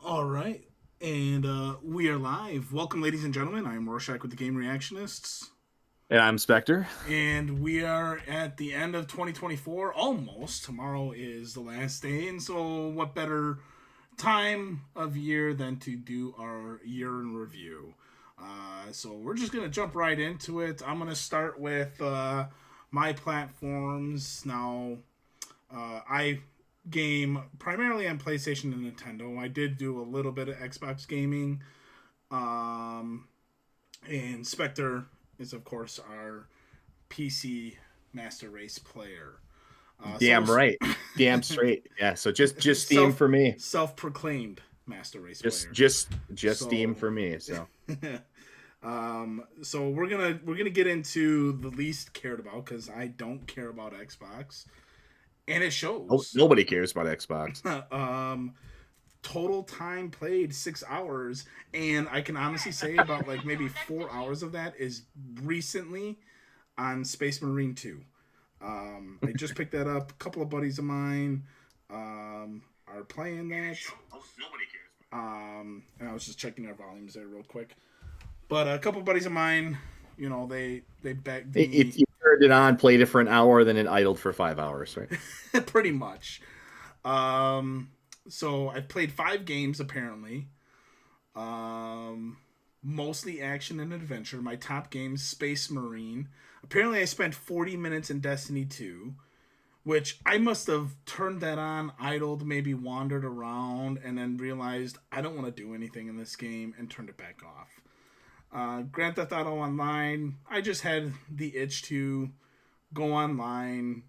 All right. And we are live. Welcome, ladies and gentlemen. I'm Rorschach with the Game Reactionists. And I'm Spectre. And we are at the end of 2024, almost. Tomorrow is the last day. And so, what better time of year than to do our year in review? So, we're just going to jump right into it. I'm going to start with my platforms. Now, I game primarily on PlayStation and Nintendo. I did do a little bit of Xbox gaming. Um, and Spectre is, of course, our PC Master Race player. Damn right. Damn straight. Yeah, so just Steam for me. Self-proclaimed Master Race Just player. just Steam for me. So so we're gonna get into the least cared about because I don't care about Xbox, and it shows. nobody cares about Xbox. Total time played 6 hours, and I can honestly say about like maybe 4 hours of that is recently on Space Marine 2. I just picked that up. A couple of buddies of mine are playing that. Nobody cares. And I was just checking our volumes there real quick. But a couple of buddies of mine, you know, they begged me. If you turned it on, played it for an hour, then it idled for 5 hours, right? Pretty much. So I've played 5 games apparently. Mostly action and adventure. My top game, Space Marine. Apparently I spent 40 minutes in Destiny 2, which I must have turned that on, idled, maybe wandered around, and then realized I don't want to do anything in this game and turned it back off. Grand Theft Auto Online, I just had the itch to go online,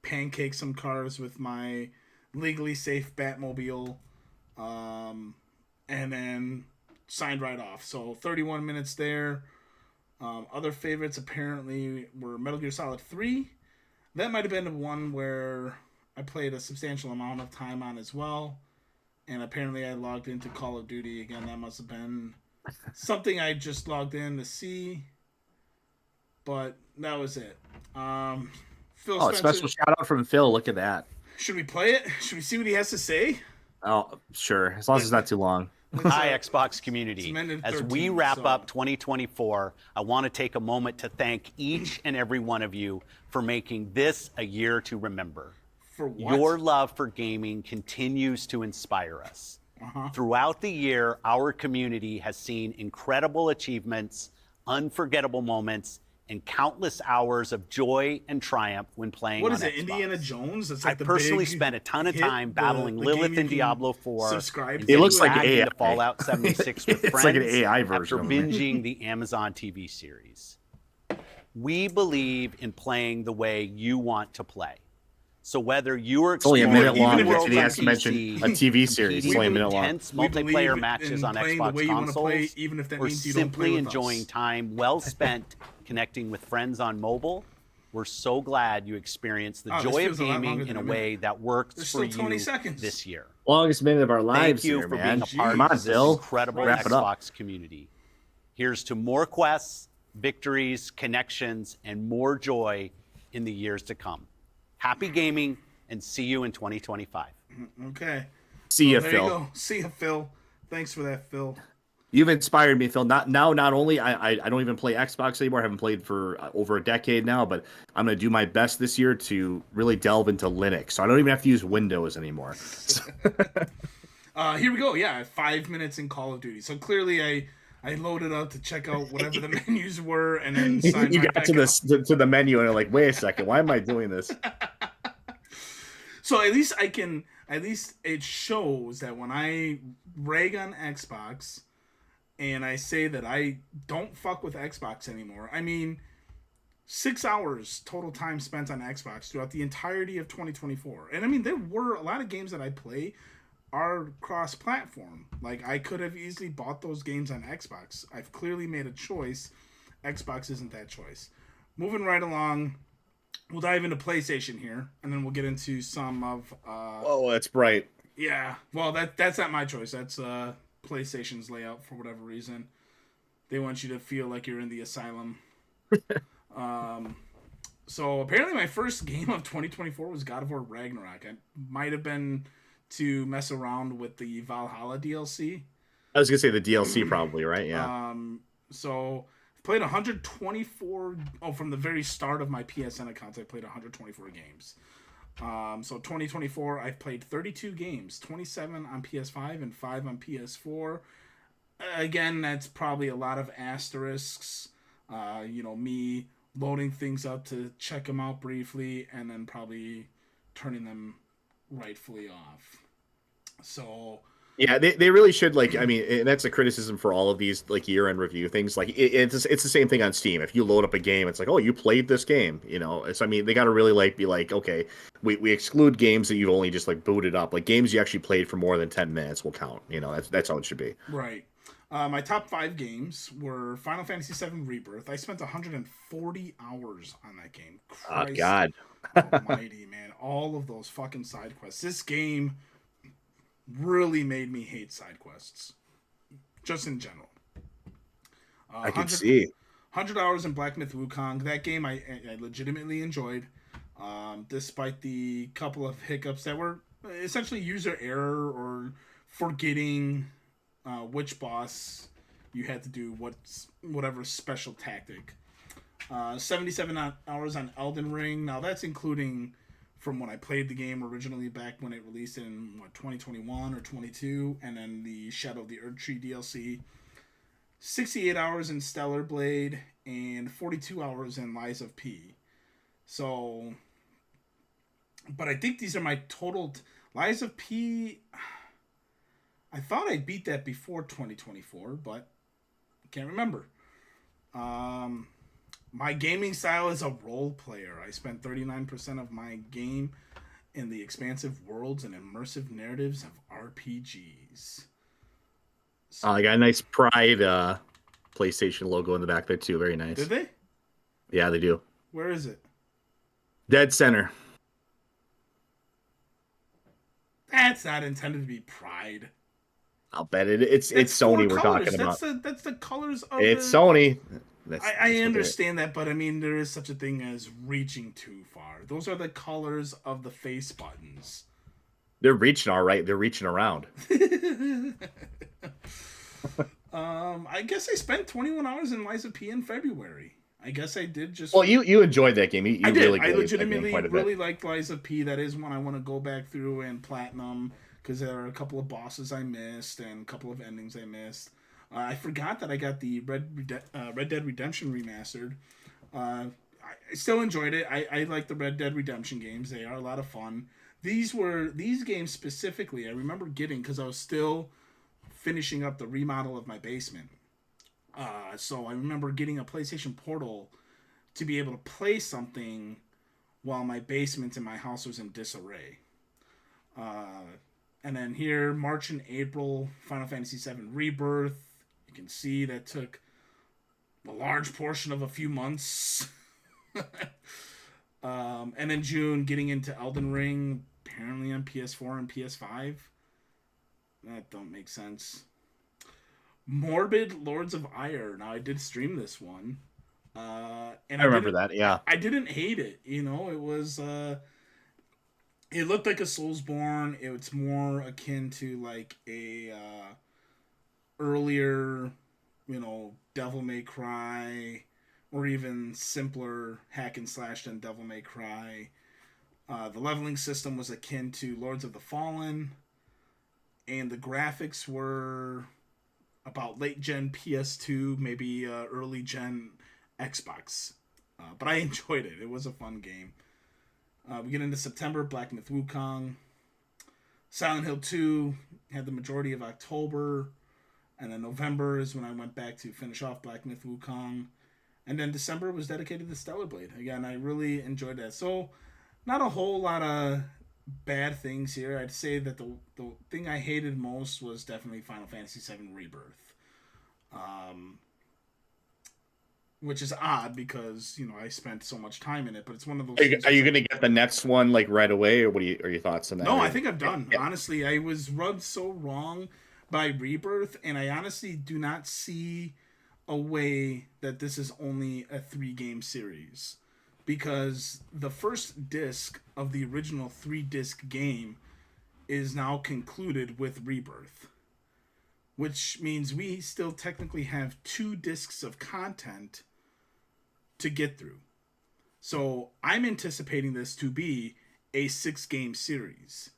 pancake some cars with my legally safe Batmobile, and then signed right off. So 31 minutes there. Other favorites apparently were Metal Gear Solid 3. That might have been the one where I played a substantial amount of time on as well. And apparently I logged into Call of Duty again. That must have been something I just logged in to see. But that was it. Phil Spencer, special shout out from Phil. Look at that. should we play it? Should we see what he has to say? Oh, sure. As long as it's not too long. Hi, Xbox community. As we wrap up 2024, I want to take a moment to thank each and every one of you for making this a year to remember. For what? Your love for gaming continues to inspire us. Throughout the year, our community has seen incredible achievements, unforgettable moments, and countless hours of joy and triumph when playing What on is it, Xbox. Indiana Jones? It's I like the personally big spent a ton of hit, time battling the Lilith game in you Diablo can 4. subscribe and to. It looks like back AI. into Fallout 76 with It's friends like an AI version after of it. binging the Amazon TV series. We believe in playing the way you want to play. So whether you are It's only a minute long. Even if He has to mention a TV series. It's only a minute long. intense We believe multiplayer in matches on playing the Xbox way you wanna consoles, play, even if that or means you don't play simply with enjoying us. time well spent connecting with friends on mobile, we're so glad you experienced the Oh, this joy feels of a lot longer gaming than in a a minute. way that works There's for still 20 you seconds. this year. Longest minute of our lives Thank you here, for man. being a part Come on, of this Phil. incredible Wrap it up. Xbox community. Here's to more quests, victories, connections, and more joy in the years to come. Happy gaming, and see you in 2025. Okay. See ya, There Phil. you go. See ya, Phil. Thanks for that, Phil. You've inspired me, Phil. Not only I don't even play Xbox anymore. I haven't played for over a decade now, but I'm going to do my best this year to really delve into Linux. So I don't even have to use Windows anymore. Here we go. Yeah, 5 minutes in Call of Duty. So clearly I loaded up to check out whatever the menus were and then signed You right got back to out. to the menu and you're like, wait a second, why am I doing this? So at least it shows that when I rag on Xbox and I say that I don't fuck with Xbox anymore, I mean 6 hours total time spent on Xbox throughout the entirety of 2024. And I mean there were a lot of games that I play are cross-platform. Like I could have easily bought those games on Xbox. I've clearly made a choice. Xbox isn't that choice. Moving right along, we'll dive into PlayStation here, and then we'll get into some of. Oh, that's bright. Yeah, well, that's not my choice. That's PlayStation's layout for whatever reason. They want you to feel like you're in the asylum. So apparently, my first game of 2024 was God of War Ragnarok. I might have been to mess around with the Valhalla DLC. I was gonna say the DLC probably, right? Yeah. So I've played 124. Oh, from the very start of my PSN accounts, I played 124 games. So 2024, I've played 32 games, 27 on PS5 and 5 on PS4. Again, that's probably a lot of asterisks. Me loading things up to check them out briefly and then probably turning them rightfully off. So Yeah, they really should, like, I mean, and that's a criticism for all of these like year-end review things. Like it's the same thing on Steam. If you load up a game, it's like, oh, you played this game, you know. It's, I mean, they got to really like be like, okay, we exclude games that you've only just like booted up. Like games you actually played for more than 10 minutes will count. You know, that's how it should be. right. My top 5 games were Final Fantasy VII Rebirth. I spent 140 hours on that game. Oh Christ God. almighty, man. All of those fucking side quests. This game really made me hate side quests. Just in general. I can see. 100 hours in Black Myth Wukong. That game I legitimately enjoyed. Despite the couple of hiccups that were essentially user error or forgetting which boss you had to do whatever special tactic. 77 hours on Elden Ring. Now that's including from when I played the game originally back when it released in 2021 or 22, and then the Shadow of the Erdtree DLC. 68 hours in Stellar Blade and 42 hours in Lies of P. So, but I think these are my total. Lies of P. I thought I beat that before 2024, but can't remember. My gaming style is a role player. I spent 39% of my game in the expansive worlds and immersive narratives of RPGs. So, I got a nice Pride PlayStation logo in the back there too. Very nice. Did they? Yeah, they do. Where is it? Dead center. That's not intended to be Pride. I'll bet it's Sony we're colors. talking about. That's the colors of It's the... Sony. I understand that, but I mean, there is such a thing as reaching too far. Those are the colors of the face buttons. They're reaching all right. They're reaching around. I guess I spent 21 hours in Lies of P in February. I guess I did just... Well, you enjoyed that game. You I did. Really I legitimately quite a bit. really liked Lies of P. That is one I want to go back through and platinum, because there are a couple of bosses I missed and a couple of endings I missed. I forgot that I got the Red Dead Redemption remastered. I still enjoyed it. I like the Red Dead Redemption games. They are a lot of fun. These games specifically I remember getting because I was still finishing up the remodel of my basement. So I remember getting a PlayStation Portal to be able to play something while my basement in my house was in disarray. And then here, March and April, Final Fantasy VII Rebirth. You can see that took a large portion of a few months. And then June, getting into Elden Ring, apparently on PS4 and PS5. That don't make sense. Morbid Lords of Ire. Now, I did stream this one. And I remember that, yeah. I didn't hate it. You know, it was... it looked like a Soulsborne. It's more akin to like a earlier, Devil May Cry, or even simpler hack and slash than Devil May Cry. The leveling system was akin to Lords of the Fallen, and the graphics were about late gen PS2, maybe early gen Xbox. But I enjoyed it. It was a fun game. We get into September, Black Myth Wukong. Silent Hill 2 had the majority of October. And then November is when I went back to finish off Black Myth Wukong. And then December was dedicated to Stellar Blade. Again, I really enjoyed that. So, not a whole lot of bad things here. I'd say that the thing I hated most was definitely Final Fantasy VII Rebirth. Which is odd because, I spent so much time in it, but it's one of those Are you going to get the next one like right away, or are your thoughts on that? No, I think I'm done. Yeah. Honestly, I was rubbed so wrong by Rebirth, and I honestly do not see a way that this is only a 3-game series. Because the first disc of the original 3-disc game is now concluded with Rebirth, which means we still technically have 2 discs of content to get through. So I'm anticipating this to be a 6-game series,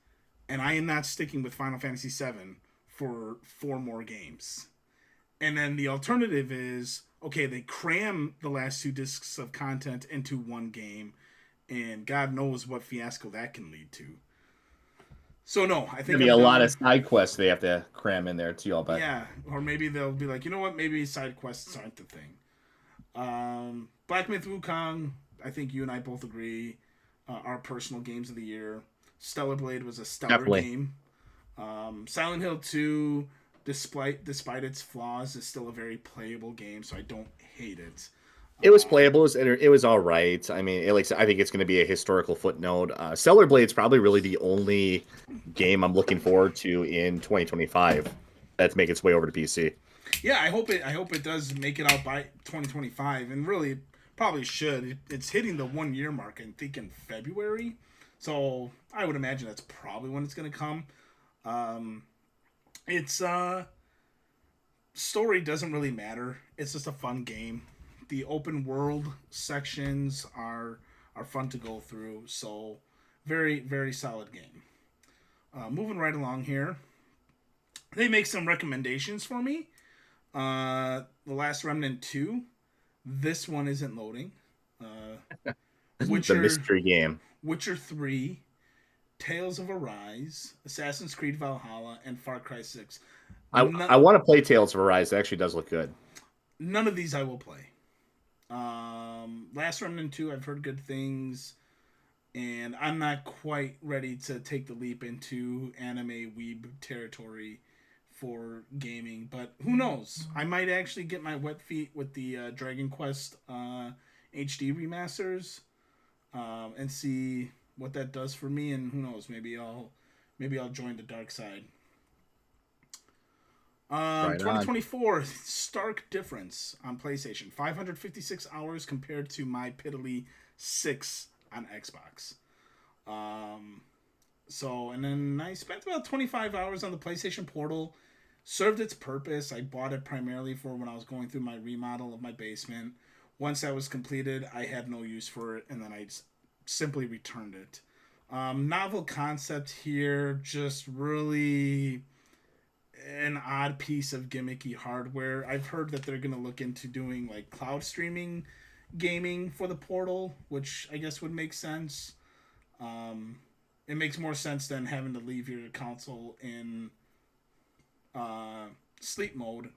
and I am not sticking with Final Fantasy VII for 4 more games. And then the alternative is, okay, they cram the last 2 discs of content into 1 game, and God knows what fiasco that can lead to. So no, I think There'll be a lot of side quests they have to cram in there too, I'll bet. Yeah, or maybe they'll be like, you know what, maybe side quests aren't the thing. Black Myth Wukong, I think you and I both agree, our personal games of the year. Stellar Blade was a stellar game. Silent Hill 2, despite its flaws, is still a very playable game, so I don't hate it. It was playable. It was all right. I mean, I think it's going to be a historical footnote. Stellar Blade's probably really the only game I'm looking forward to in 2025 that's make its way over to PC. Yeah, I hope it does make it out by 2025, and really probably should. It's hitting the 1-year mark, I think, in February, so I would imagine that's probably when it's going to come. Its story doesn't really matter. It's just a fun game. The open world sections are fun to go through, so very, very solid game. Moving right along here, they make some recommendations for me. The Last Remnant 2. This one isn't loading. Witcher, the mystery game. Witcher 3, Tales of Arise, Assassin's Creed Valhalla, and Far Cry 6. I want to play Tales of Arise. It actually does look good. None of these I will play. Last Remnant 2, I've heard good things, and I'm not quite ready to take the leap into anime weeb territory for gaming, but who knows? I might actually get my wet feet with the Dragon Quest HD remasters, and see what that does for me, and who knows? Maybe I'll join the dark side. 2024, stark difference on PlayStation. 556 hours compared to my piddly 6 on Xbox. And then I spent about 25 hours on the PlayStation Portal. Served its purpose. I bought it primarily for when I was going through my remodel of my basement. Once that was completed, I had no use for it, and then I simply returned it. Novel concept here, just really an odd piece of gimmicky hardware. I've heard that they're going to look into doing like cloud streaming gaming for the Portal, which I guess would make sense. It makes more sense than having to leave your console in sleep mode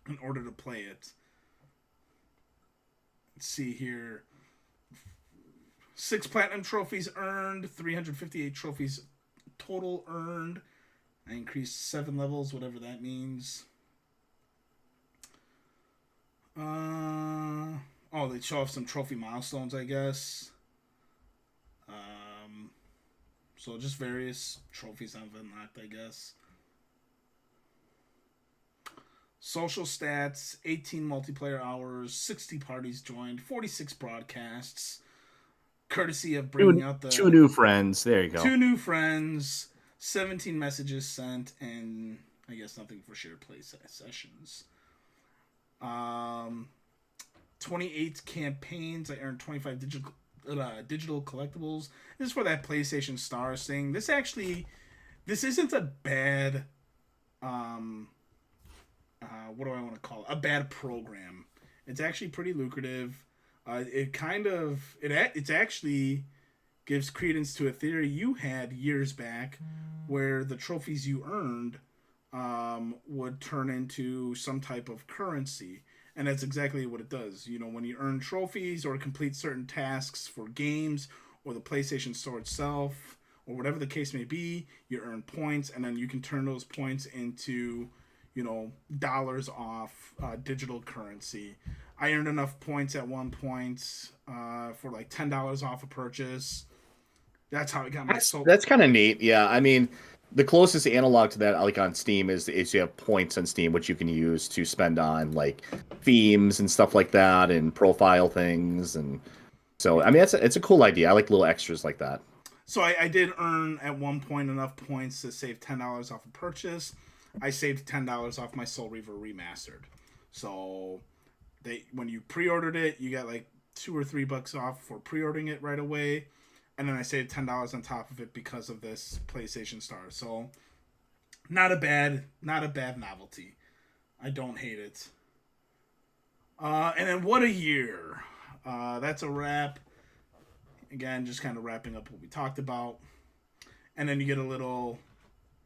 in order to play it. Let's see here. 6 platinum trophies earned, 358 trophies total earned. I increased 7 levels, whatever that means. They show off some trophy milestones, I guess. So just various trophies I've unlocked, I guess. Social stats, 18 multiplayer hours, 60 parties joined, 46 broadcasts. Courtesy of bringing out the 2 new friends. There you go. 2 new friends. 17 messages sent, and I guess nothing for shared play sessions. 28 campaigns. I earned 25 digital collectibles. This is for that PlayStation Stars thing. This isn't a bad, what do I want to call it? A bad program. It's actually pretty lucrative. It actually gives credence to a theory you had years back, where the trophies you earned would turn into some type of currency. And that's exactly what it does. You know, when you earn trophies or complete certain tasks for games or the PlayStation Store itself, or whatever the case may be, you earn points, and then you can turn those points into, dollars off digital currency. I earned enough points at one point for like $10 off a purchase. That's how I got my soul. That's kind of neat. Yeah, I mean, the closest analog to that, like on Steam, is you have points on Steam, which you can use to spend on like themes and stuff like that, and profile things. And so, I mean, it's a cool idea. I like little extras like that. So I did earn at one point enough points to save $10 off a purchase. I saved $10 off my Soul Reaver Remastered. So when you pre-ordered it, you got like $2 or $3 off for pre-ordering it right away, and then I saved $10 on top of it because of this PlayStation Star. So not a bad novelty. I don't hate it. And then what a year. That's a wrap. Again, just kind of wrapping up what we talked about. And then you get a little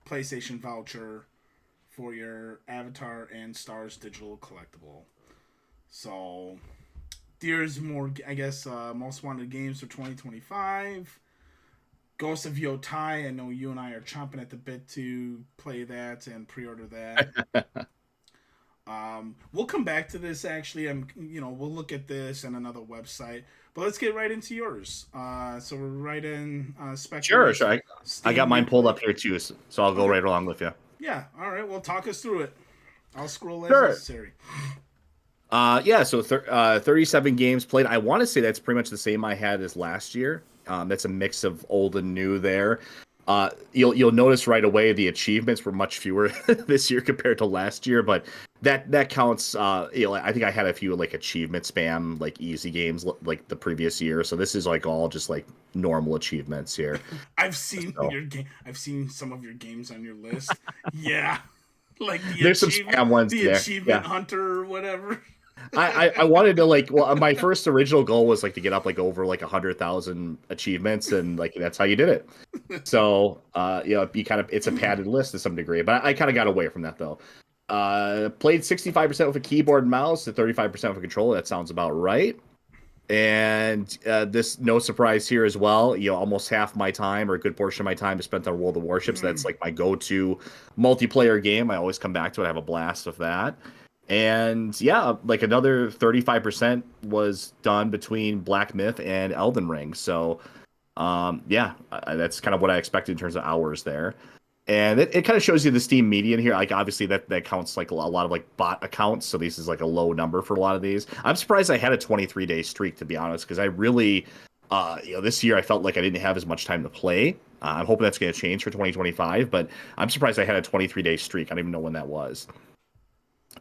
PlayStation voucher for your Avatar and Stars digital collectible. So there's more, I guess, most wanted games for 2025. Ghost of Yotai, I know you and I are chomping at the bit to play that and pre-order that. We'll come back to this actually. We'll look at this and another website, but let's get right into yours. So we're right in Sure. I got mine pulled Replay. up here too, so I'll go right along with you. Yeah. All right. Well, talk us through it. I'll scroll as Sure. necessary. So 37 games played. I want to say that's pretty much the same I had as last year. That's a mix of old and new there. You'll notice right away the achievements were much fewer this year compared to last year, but that counts. I think I had a few like achievement spam, like easy games like the previous year. So this is like all just like normal achievements here. I've seen your game. I've seen some of your games on your list. Yeah, like There's some spam ones the there. achievement Yeah. hunter or whatever. I wanted to my first original goal was like to get up like over like 100,000 achievements, and like that's how you did it. So it's a padded list to some degree, but I kind of got away from that though. Played 65% with a keyboard and mouse to 35% with a controller. That sounds about right. And this, no surprise here as well. Almost half my time, or a good portion of my time, is spent on World of Warships. That's like my go-to multiplayer game. I always come back to it. I have a blast with that. And yeah, like another 35% was done between Black Myth and Elden Ring. So that's kind of what I expected in terms of hours there. And it kind of shows you the Steam median here. Like obviously that counts like a lot of like bot accounts. So this is like a low number for a lot of these. I'm surprised I had a 23-day streak, to be honest, because I really, this year I felt like I didn't have as much time to play. I'm hoping that's going to change for 2025, but I'm surprised I had a 23-day streak. I don't even know when that was.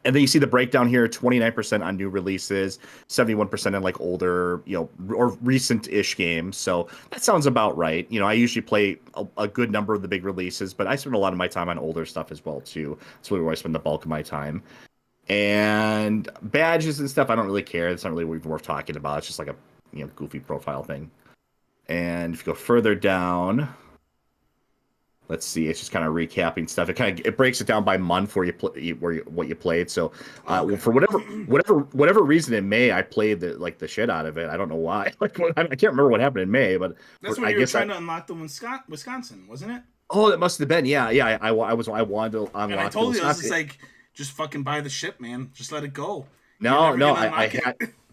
And then you see the breakdown here: 29% on new releases, 71% on like older, or recent-ish games. So that sounds about right. I usually play a good number of the big releases, but I spend a lot of my time on older stuff as well too. That's really where I spend the bulk of my time. And badges and stuff, I don't really care. It's not really what we're worth talking about. It's just like a goofy profile thing. And if you go further down, let's see. It's just kind of recapping stuff. It breaks it down by month where what you played. So for whatever reason in May, I played the shit out of it. I don't know why. I can't remember what happened in May, but that's when you were trying to unlock the Wisconsin, wasn't it? Oh, that must have been. Yeah. I wanted to unlock. And I told you, I was just like, just fucking buy the ship, man. Just let it go. No,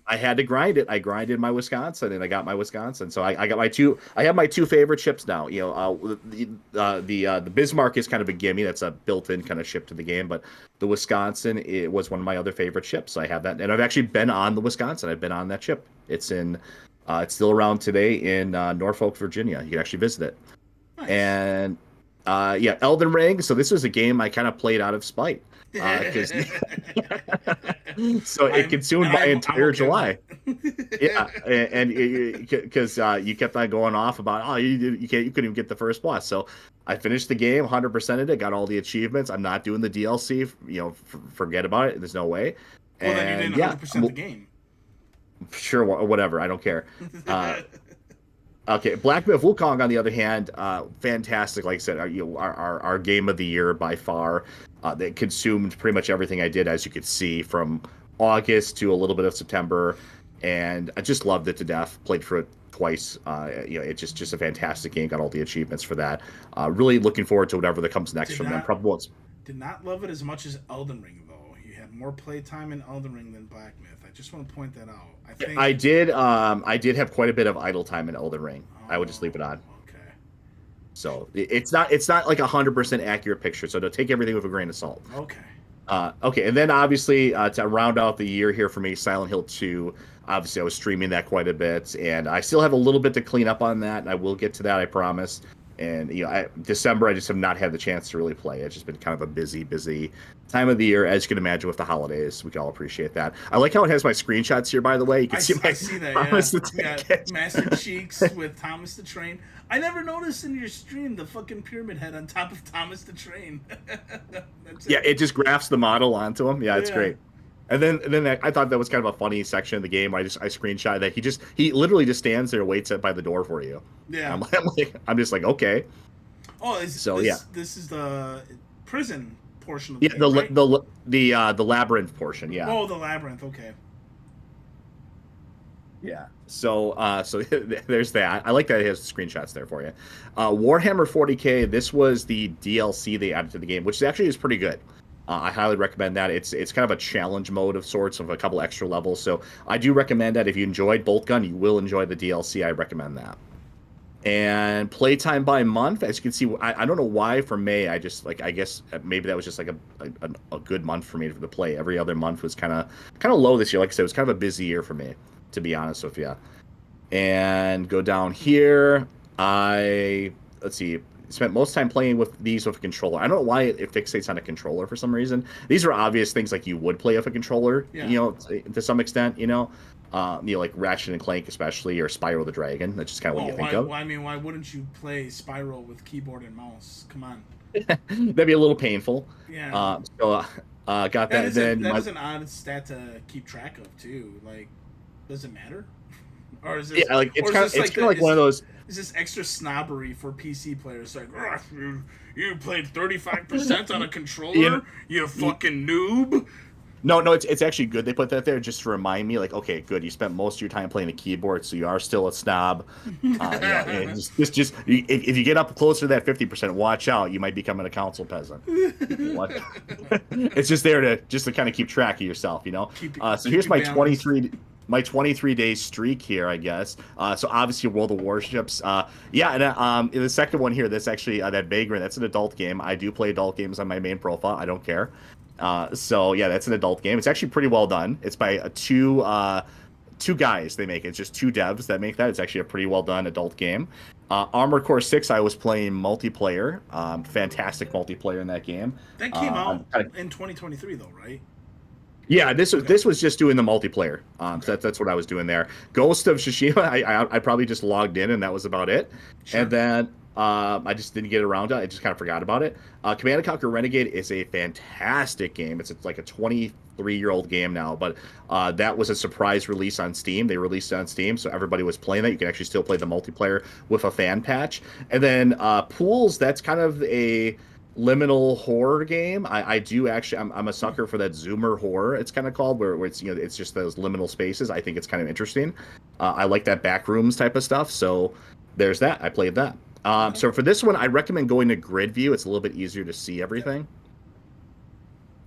I had to grind it. I grinded my Wisconsin, and I got my Wisconsin. So I got my two. I have my two favorite ships now. The Bismarck is kind of a gimme. That's a built-in kind of ship to the game. But the Wisconsin, it was one of my other favorite ships. So I have that, and I've actually been on the Wisconsin. I've been on that ship. It's it's still around today in Norfolk, Virginia. You can actually visit it. Nice. And Elden Ring. So this was a game I kind of played out of spite. So it consumed my entire July. Yeah, and because you kept on going off about you couldn't even get the first boss. So I finished the game, 100%ed it, got all the achievements. I'm not doing the DLC. Forget about it. There's no way. Well, then you didn't 100% the game. Sure, whatever. I don't care. Okay, Black Myth Wukong, on the other hand, fantastic. Like I said, our game of the year by far. That consumed pretty much everything I did, as you could see, from August to a little bit of September, and I just loved it to death. Played for it twice. It's just a fantastic game. Got all the achievements for that. Really looking forward to whatever that comes next from them. Probably did not love it as much as Elden Ring, though. You had more playtime in Elden Ring than Black Myth. I just want to point that out. I did have quite a bit of idle time in Elden Ring. I would just leave it on. So it's not like 100% accurate picture. So don't take everything with a grain of salt. Okay. Okay, and then obviously to round out the year here for me, Silent Hill 2. Obviously, I was streaming that quite a bit, and I still have a little bit to clean up on that, and I will get to that, I promise. And December, I just have not had the chance to really play. It's just been kind of a busy time of the year, as you can imagine, with the holidays. We can all appreciate that. I like how it has my screenshots here, by the way. You can see my I see that. Thomas Yeah, the yeah. Tank. Master Cheeks with Thomas the Train. I never noticed in your stream the fucking pyramid head on top of Thomas the Train. That's Yeah, it just grafts the model onto him. Yeah, it's Yeah. great. And then I thought that was kind of a funny section of the game. I screenshot that he literally just stands there, waits by the door for you. Yeah. I'm just like, okay. Oh, So, this is the prison portion of the Yeah, game, right? the labyrinth portion. Yeah. Oh, the labyrinth. Okay. Yeah. So there's that. I like that it has screenshots there for you. Warhammer 40K. This was the DLC they added to the game, which actually is pretty good. I highly recommend that. It's kind of a challenge mode of sorts, of a couple extra levels. So I do recommend that. If you enjoyed Bolt Gun, you will enjoy the DLC. I recommend that. And playtime by month, as you can see, I don't know why for May, I guess maybe that was just like a good month for me to play. Every other month was kind of low this year. Like I said, it was kind of a busy year for me, to be honest with you. And go down here, let's see, spent most time playing with these with a controller. I don't know why it fixates on a controller for some reason. These are obvious things like you would play with a controller, to some extent, like Ratchet and Clank especially, or Spyro the Dragon. That's just kind of what you think of. I mean, why wouldn't you play Spyro with keyboard and mouse? Come on. That'd be a little painful. Yeah. Got that. That is, then that is an odd stat to keep track of too. Like, does it matter? Or is this? Yeah, like it's kind of like one of those. Is this extra snobbery for PC players? Like, you played 35% on a controller, you fucking noob. No, it's actually good they put that there just to remind me, like, okay, good, you spent most of your time playing the keyboard, so you are still a snob. If you get up closer to that 50%, watch out, you might become a council peasant. It's just there to kind of keep track of yourself, So here's my 23-day streak here, I guess. So obviously World of Warships. And the second one here, that's actually that Vagrant. That's an adult game. I do play adult games on my main profile. I don't care. That's an adult game. It's actually pretty well done. It's by two guys they make it. It's just two devs that make that. It's actually a pretty well done adult game. Armored Core 6, I was playing multiplayer. Fantastic multiplayer in that game. That came out in 2023 though, right? Yeah, this was just doing the multiplayer. So that's what I was doing there. Ghost of Tsushima, I probably just logged in and that was about it. Sure. And then I just didn't get around to it. I just kind of forgot about it. Command & Conquer Renegade is a fantastic game. It's like a 23-year-old game now, but that was a surprise release on Steam. They released it on Steam, so everybody was playing that. You can actually still play the multiplayer with a fan patch. And then Pools, that's kind of a liminal horror game. I do actually, I'm a sucker for that Zoomer horror, it's kind of called, where it's it's just those liminal spaces. I think it's kind of interesting. I like that backrooms type of stuff. So there's that. I played that. So for this one, I recommend going to grid view. It's a little bit easier to see everything.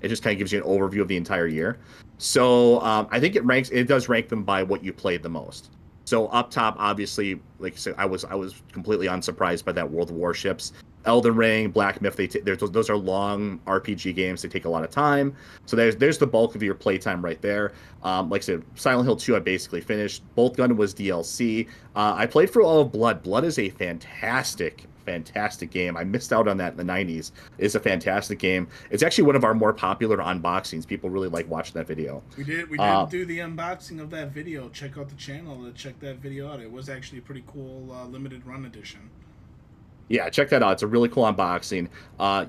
It just kind of gives you an overview of the entire year. So I think it does rank them by what you played the most. So up top, obviously, like I said, I was completely unsurprised by that World of Warships. Elden Ring, Black Myth, those are long RPG games. They take a lot of time. So there's the bulk of your playtime right there. Like I said, Silent Hill 2, I basically finished. Bolt Gun was DLC. I played for All of Blood. Blood is a fantastic game. I missed out on that in the 90s. It's a fantastic game. It's actually one of our more popular unboxings. People really like watching that video. We did do the unboxing of that video. Check out the channel to check that video out. It was actually a pretty cool limited run edition. Yeah, check that out. It's a really cool unboxing.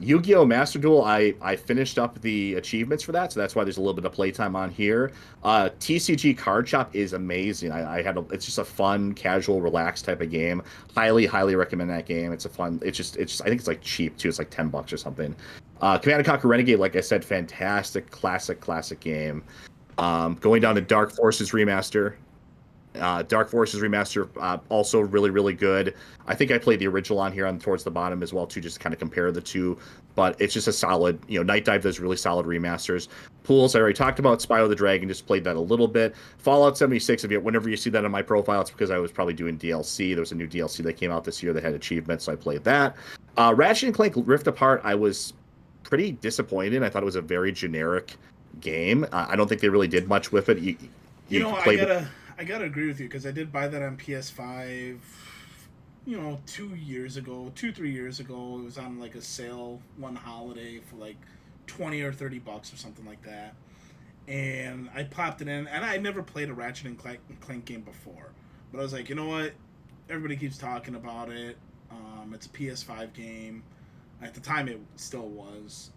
Yu-Gi-Oh! Master Duel, I finished up the achievements for that, so that's why there's a little bit of playtime on here. TCG Card Shop is amazing. It's just a fun, casual, relaxed type of game. Highly, highly recommend that game. It's a fun. It's just I think it's like cheap too. It's like $10 or something. Command & Conquer Renegade, like I said, fantastic, classic game. Going down to Dark Forces Remaster. Dark Forces Remaster, also really, really good. I think I played the original on here towards the bottom as well too, just to kind of compare the two. But it's just a solid, Night Dive does really solid remasters. Pools, I already talked about. Spyro the Dragon, just played that a little bit. Fallout 76, whenever you see that on my profile, it's because I was probably doing DLC. There was a new DLC that came out this year that had achievements, so I played that. Ratchet and Clank Rift Apart, I was pretty disappointed. I thought it was a very generic game. I don't think they really did much with it. You You know, played I gotta agree with you because I did buy that on PS5. 2 years ago, 2 3 years ago, it was on like a sale one holiday for like 20 or 30 bucks or something like that. And I popped it in, and I never played a Ratchet and Clank game before, but I was like, you know what? Everybody keeps talking about it. It's a PS5 game. At the time, it still was.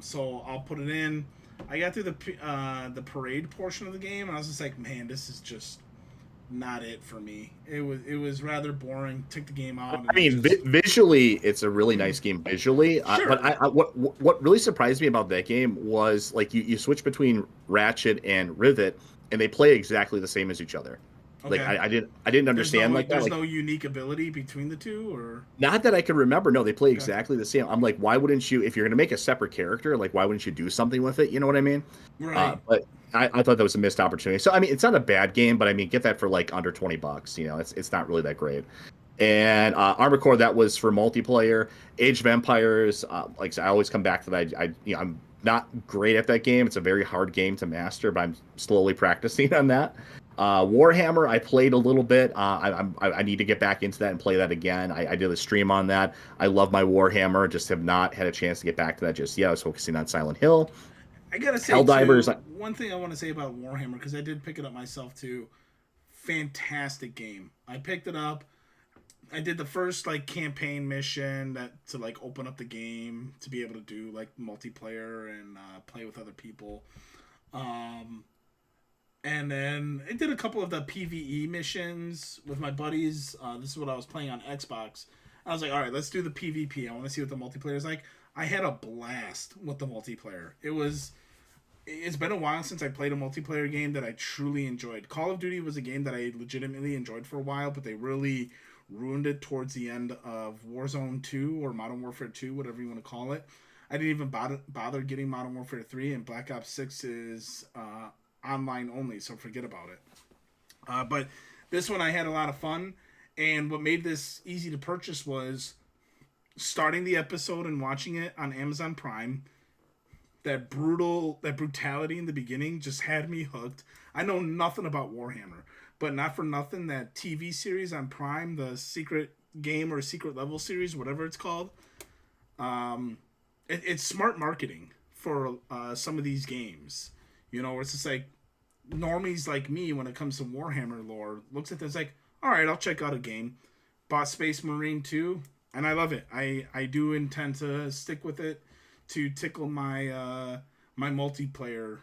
So I'll put it in. I got through the parade portion of the game, and I was just like, man, this is just not it for me. It was rather boring. Took the game out. I mean, visually, it's a really nice game visually. Sure. But what really surprised me about that game was like you switch between Ratchet and Rivet, and they play exactly the same as each other. Okay. Like I didn't understand like that. There's Like, no unique ability between the two, or not that I can remember. No, they play exactly the same. I'm like, why wouldn't you? If you're going to make a separate character, like, why wouldn't you do something with it? You know what I mean? right? But I thought that was a missed opportunity. So I mean, it's not a bad game, but I mean, get that for like under $20. You know, it's not really that great. And Armored Core, that was for multiplayer. Age of Empires, like I said, I always come back to that. I'm not great at that game. It's a very hard game to master, but I'm slowly practicing on that. Warhammer, I played a little bit. I need to get back into that and play that again. I did a stream on that. I love my Warhammer. Just have not had a chance to get back to that just yet. I was focusing on Silent Hill. I gotta say, Helldivers. too, one thing I want to say about Warhammer, because I did pick it up myself too. Fantastic game. I picked it up. I did the first like campaign mission to like open up the game to be able to do like multiplayer and play with other people. And then I did a couple of the PvE missions with my buddies. This is what I was playing on Xbox. I was like, all right, let's do the PvP. I want to see what the multiplayer is like. I had a blast with the multiplayer. It's been a while since I played a multiplayer game that I truly enjoyed. Call of Duty was a game that I legitimately enjoyed for a while, but they really ruined it towards the end of Warzone 2 or Modern Warfare 2, whatever you want to call it. I didn't even bother getting Modern Warfare 3, and Black Ops 6 is online only, so forget about it. But this one I had a lot of fun, and what made this easy to purchase was starting the episode and watching it on Amazon Prime. That brutality in the beginning just had me hooked. I know nothing about Warhammer, but not for nothing, that TV series on Prime, the Secret Game or Secret Level series, whatever it's called, it's smart marketing for some of these games. You know, where it's just like normies like me, when it comes to Warhammer lore, looks at this like, all right, I'll check out a game. Bought Space Marine 2, and I love it. I do intend to stick with it to tickle my my multiplayer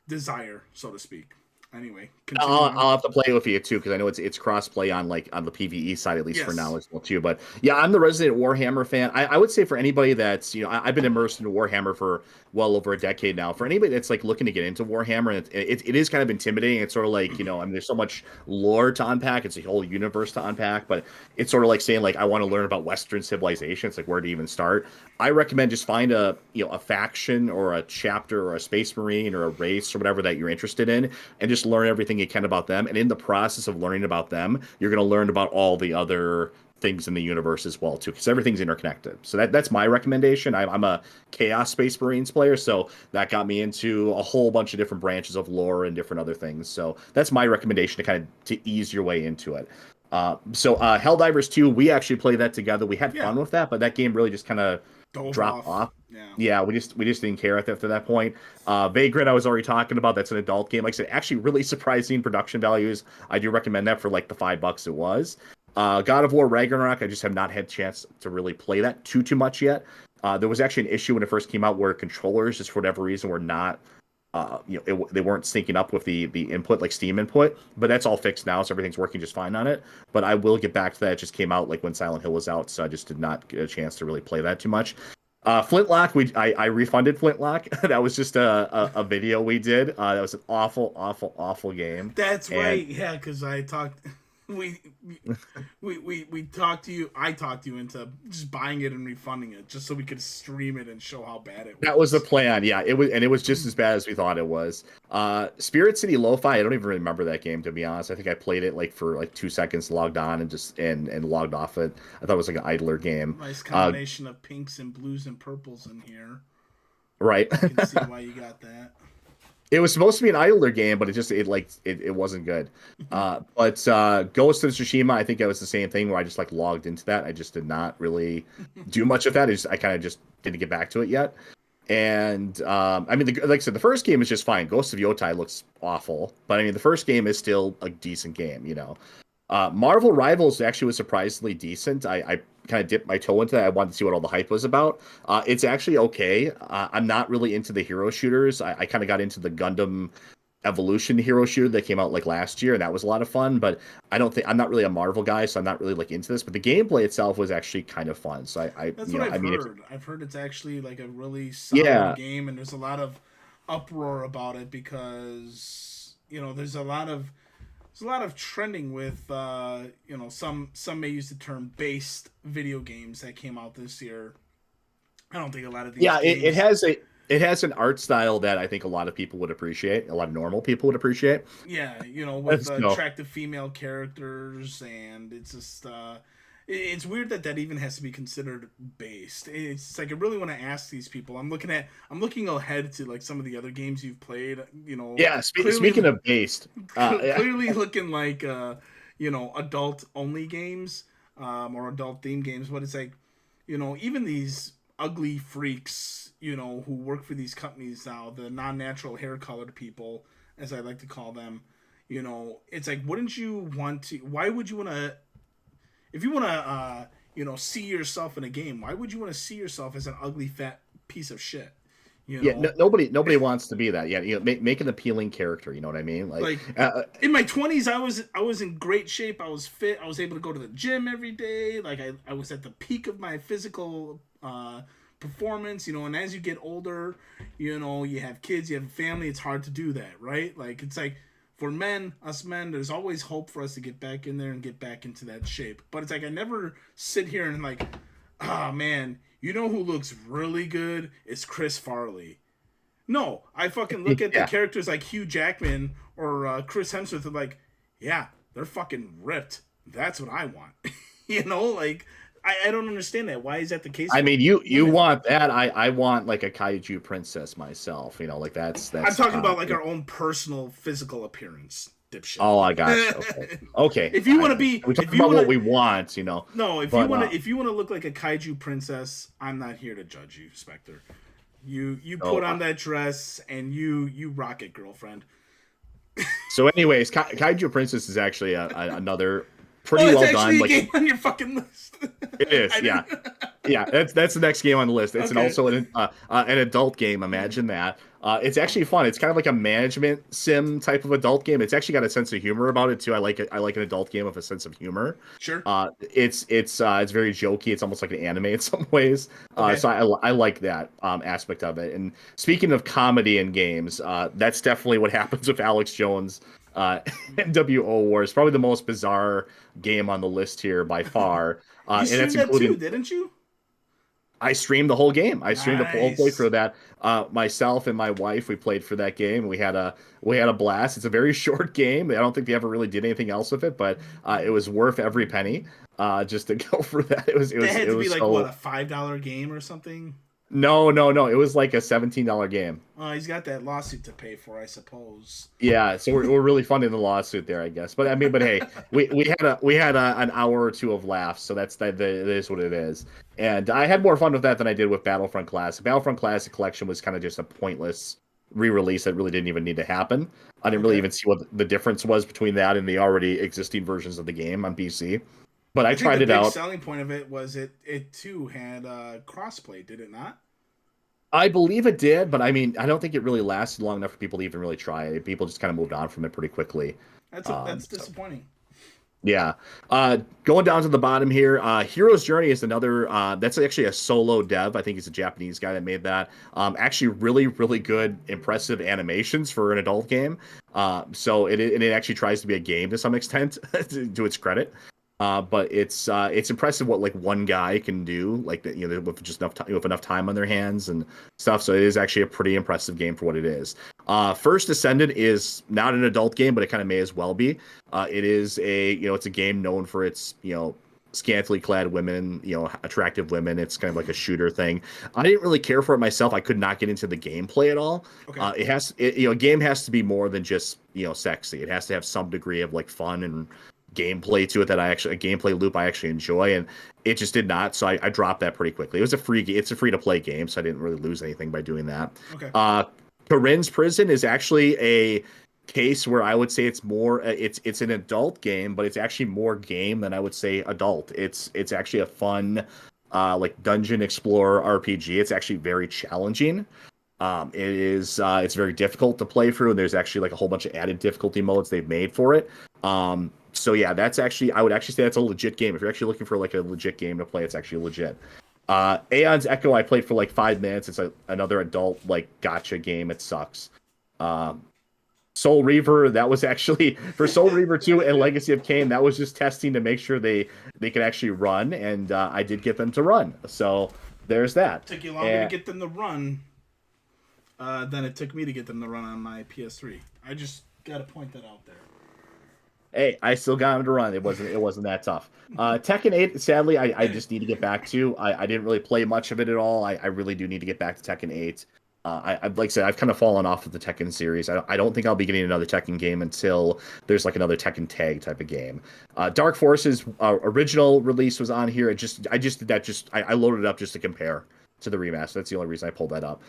desire, so to speak. Anyway, I'll have to play with you too, because I know it's cross-play on the PvE side, at least for Yes. now as well too. But yeah, I'm the resident Warhammer fan. I would say for anybody that's I've been immersed into Warhammer for well over a decade now. For anybody that's like looking to get into Warhammer, and it is kind of intimidating. It's sort of like I mean, there's so much lore to unpack. It's a whole universe to unpack, but it's sort of like saying like I want to learn about Western civilization. It's like where to even start. I recommend just find a faction or a chapter or a Space Marine or a race or whatever that you're interested in, and just learn everything you can about them. And in the process of learning about them, you're going to learn about all the other things in the universe as well too, because everything's interconnected. So that's my recommendation. I'm a Chaos Space Marines player, so that got me into a whole bunch of different branches of lore and different other things. So that's my recommendation to kind of to ease your way into it. So Helldivers 2, we actually played that together. We had fun with that, but that game really just kind of dropped off. Yeah, we just didn't care after that point. Vagrant, I was already talking about. That's an adult game. Like I said, actually really surprising production values. I do recommend that for like the $5 it was. God of War Ragnarok, I just have not had a chance to really play that too much yet. There was actually an issue when it first came out where controllers, just for whatever reason, were not they weren't syncing up with the input, like Steam input, but that's all fixed now, so everything's working just fine on it. But I will get back to that. It just came out like when Silent Hill was out, so I just did not get a chance to really play that too much. Flintlock, I refunded Flintlock. That was just a video we did. That was an awful game. That's right. Yeah, because I talked. we, we talked to you. I talked you into just buying it and refunding it just so we could stream it and show how bad it was. That was the plan. Yeah, it was just as bad as we thought it was. Spirit City Lo-Fi. I don't even remember that game, to be honest. I think I played it like for like 2 seconds, logged on, and just and logged off it. I thought it was like an idler game. Nice combination of pinks and blues and purples in here. Right. I can see why you got that. It was supposed to be an idler game, but it wasn't good. But Ghost of Tsushima, I think that was the same thing where I just like logged into that. I just did not really do much of that. I kind of just didn't get back to it yet. And I mean, like I said, the first game is just fine. Ghost of Yotai looks awful, but I mean, the first game is still a decent game, you know. Marvel Rivals actually was surprisingly decent. I kind of dipped my toe into that. I wanted to see what all the hype was about. It's actually okay. I'm not really into the hero shooters. I kind of got into the Gundam Evolution hero shooter that came out like last year, and that was a lot of fun. But I'm not really a Marvel guy, so I'm not really like into this. But the gameplay itself was actually kind of fun. So that's what I've heard. I've heard it's actually like a really solid game, and there's a lot of uproar about it because there's a lot of trending with some may use the term based video games that came out this year. I don't think a lot of these games... it has an art style that I think a lot of people would appreciate, a lot of normal people would appreciate. Yeah, with attractive female characters, and it's just it's weird that even has to be considered based. It's like I really want to ask these people. I'm looking ahead to like some of the other games you've played. Yeah, speaking of based, clearly looking like adult only games or adult themed games. But it's like even these ugly freaks who work for these companies now, the non-natural hair colored people, as I like to call them. It's like, wouldn't you want to? Why would you want to? If you want to, see yourself in a game, why would you want to see yourself as an ugly, fat piece of shit? Yeah, nobody wants to be that. Yeah, make an appealing character. You know what I mean? Like in my 20s, I was in great shape. I was fit. I was able to go to the gym every day. Like I was at the peak of my physical performance. And as you get older, you have kids, you have a family. It's hard to do that, right? Like it's like. For us men, there's always hope for us to get back in there and get back into that shape. But it's like I never sit here and like, man, who looks really good is Chris Farley. No, I fucking look at the characters like Hugh Jackman or Chris Hemsworth and like, yeah, they're fucking ripped. That's what I want. Like I don't understand that. Why is that the case? I mean, you want that. I want like a kaiju princess myself. Like that's. I'm talking about like our own personal physical appearance, dipshit. Oh, I got you. Okay. If you want to be, we talk about what we want, No, if you want to look like a kaiju princess, I'm not here to judge you, Spectre. You put on that dress and you rock it, girlfriend. So, anyways, kaiju princess is actually another. Pretty well done. It's actually a game on your fucking list. It is, yeah. That's the next game on the list. It's also an adult game. Imagine that. It's actually fun. It's kind of like a management sim type of adult game. It's actually got a sense of humor about it too. I like it. I like an adult game with a sense of humor. Sure. It's very jokey. It's almost like an anime in some ways. So I like that aspect of it. And speaking of comedy in games, that's definitely what happens with Alex Jones. NWO Wars, probably the most bizarre game on the list here by far. You streamed that too, didn't you? I streamed the whole game. I streamed the whole playthrough of that. Myself and my wife, we played for that game. We had a blast. It's a very short game. I don't think they ever really did anything else with it, but it was worth every penny just to go for that. It had to be like what, a $5 game or something. No. It was like a $17 game. Oh, he's got that lawsuit to pay for, I suppose. Yeah, so we're really funding the lawsuit there, I guess. But hey, we had an hour or two of laughs, so that is what it is. And I had more fun with that than I did with Battlefront Classic. Battlefront Classic Collection was kind of just a pointless re-release that really didn't even need to happen. I didn't really even see what the difference was between that and the already existing versions of the game on PC. But I tried it out. The selling point of it was it too had crossplay, did it not? I believe it did, but I mean, I don't think it really lasted long enough for people to even really try it. People just kind of moved on from it pretty quickly. That's disappointing. Yeah. Going down to the bottom here, Hero's Journey is another, that's actually a solo dev. I think he's a Japanese guy that made that. Actually really, really good, impressive animations for an adult game. So it actually tries to be a game to some extent, to its credit. But it's impressive what like one guy can do, like that, with just enough time, with enough time on their hands and stuff. So it is actually a pretty impressive game for what it is. First Descendant is not an adult game, but it kind of may as well be. It is it's a game known for its, scantily clad women, attractive women. It's kind of like a shooter thing. I didn't really care for it myself. I could not get into the gameplay at all. Okay. A game has to be more than just, sexy. It has to have some degree of like fun and gameplay to it that a gameplay loop I actually enjoy, and it just did not. So I dropped that pretty quickly. It's a free to play game, so I didn't really lose anything by doing that. Okay. Corinne's Prison is actually a case where I would say it's more it's an adult game, but it's actually more game than I would say adult. It's actually a fun like dungeon explorer RPG. It's actually very challenging. It's very difficult to play through, and there's actually like a whole bunch of added difficulty modes they've made for it. So yeah, I would actually say that's a legit game. If you're actually looking for like a legit game to play, it's actually legit. Aeon's Echo I played for like 5 minutes. It's another adult like gotcha game. It sucks. Soul Reaver, that was actually for Soul Reaver 2 and Legacy of Kain, that was just testing to make sure they could actually run, and I did get them to run. So there's that. Took you longer to get them to run than it took me to get them to run on my PS3. I just got to point that out there. Hey, I still got him to run. It wasn't that tough. Tekken 8, sadly, I just need to get back to. I didn't really play much of it at all. I really do need to get back to Tekken 8. I like I said, I've kind of fallen off of the Tekken series. I don't think I'll be getting another Tekken game until there's like another Tekken Tag type of game. Dark Forces original release was on here. I just did that. I loaded it up just to compare to the remaster. That's the only reason I pulled that up.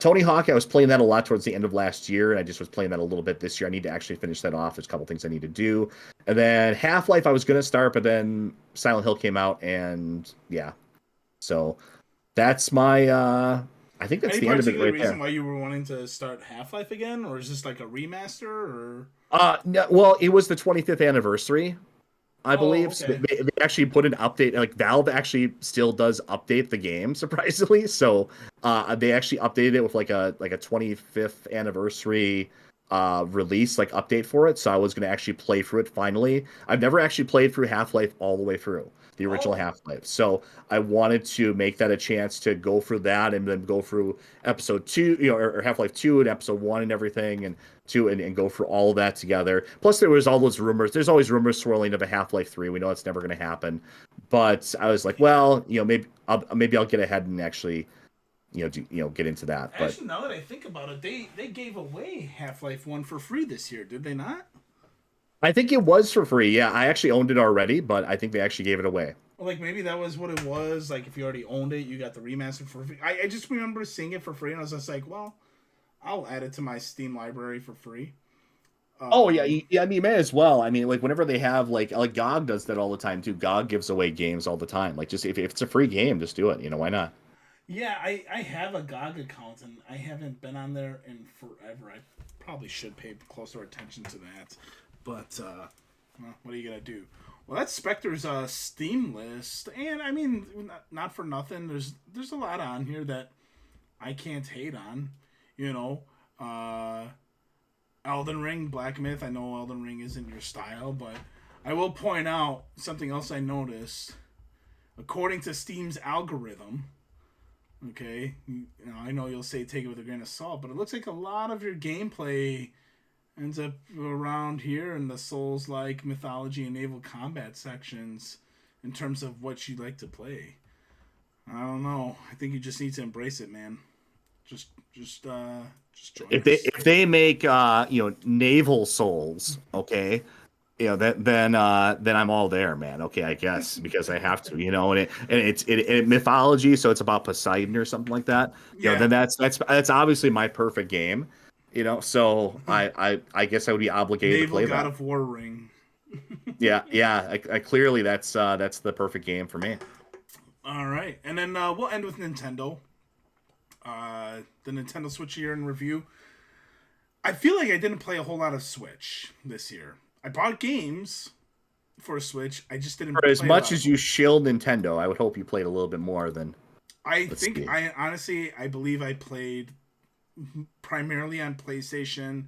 Tony Hawk, I was playing that a lot towards the end of last year, and I just was playing that a little bit this year. I need to actually finish that off. There's a couple things I need to do. And then Half-Life I was going to start, but then Silent Hill came out, and yeah. So that's my, I think that's the end of it right there. Any particular reason why you were wanting to start Half-Life again, or is this like a remaster, or? No, well, it was the 25th anniversary, I believe. Okay. So they actually put an update. Like Valve actually still does update the game, surprisingly. So they actually updated it with like a 25th anniversary release like update for it. So I was going to actually play through it finally. I've never actually played through Half-Life all the way through the original Half-Life. So I wanted to make that a chance to go through that and then go through episode 2, or Half-Life 2 and episode 1 and everything, and and go through all of that together. Plus there was all those rumors. There's always rumors swirling of a Half-Life 3. We know it's never going to happen. But I was like, well, maybe I'll get ahead and actually get into that. But actually, now that I think about it, they gave away Half-Life 1 for free this year, did they not? I think it was for free. Yeah, I actually owned it already, but I think they actually gave it away. Well, like maybe that was what it was. Like if you already owned it, you got the remaster for free. I just remember seeing it for free, and I was just like, well, I'll add it to my Steam library for free. Oh yeah, I mean, you may as well. I mean, like whenever they have like GOG does that all the time too. GOG gives away games all the time. Like just if it's a free game, just do it. Why not? Yeah, I have a GOG account, and I haven't been on there in forever. I probably should pay closer attention to that. But, well, what are you going to do? Well, that's Spectre's Steam list. And, I mean, not for nothing. There's a lot on here that I can't hate on. Elden Ring, Black Myth. I know Elden Ring isn't your style, but I will point out something else I noticed. According to Steam's algorithm, okay, I know you'll say take it with a grain of salt, but it looks like a lot of your gameplay ends up around here in the Souls-like mythology and naval combat sections in terms of what you like to play. I don't know. I think you just need to embrace it, man. Just join if they make naval Souls, okay, then I'm all there, man. Okay, I guess because I have to, and it's mythology, so it's about Poseidon or something like that. Yeah. Then that's obviously my perfect game. So I guess I would be obligated Naval to play God that. of War ring. yeah. I clearly that's the perfect game for me. All right, and then we'll end with Nintendo. The Nintendo Switch year in review. I feel like I didn't play a whole lot of Switch this year. I bought games, for a Switch. I just didn't For as play a lot much of as you them. shield Nintendo, I would hope you played a little bit more than. I Let's think see. I honestly I believe I played primarily on PlayStation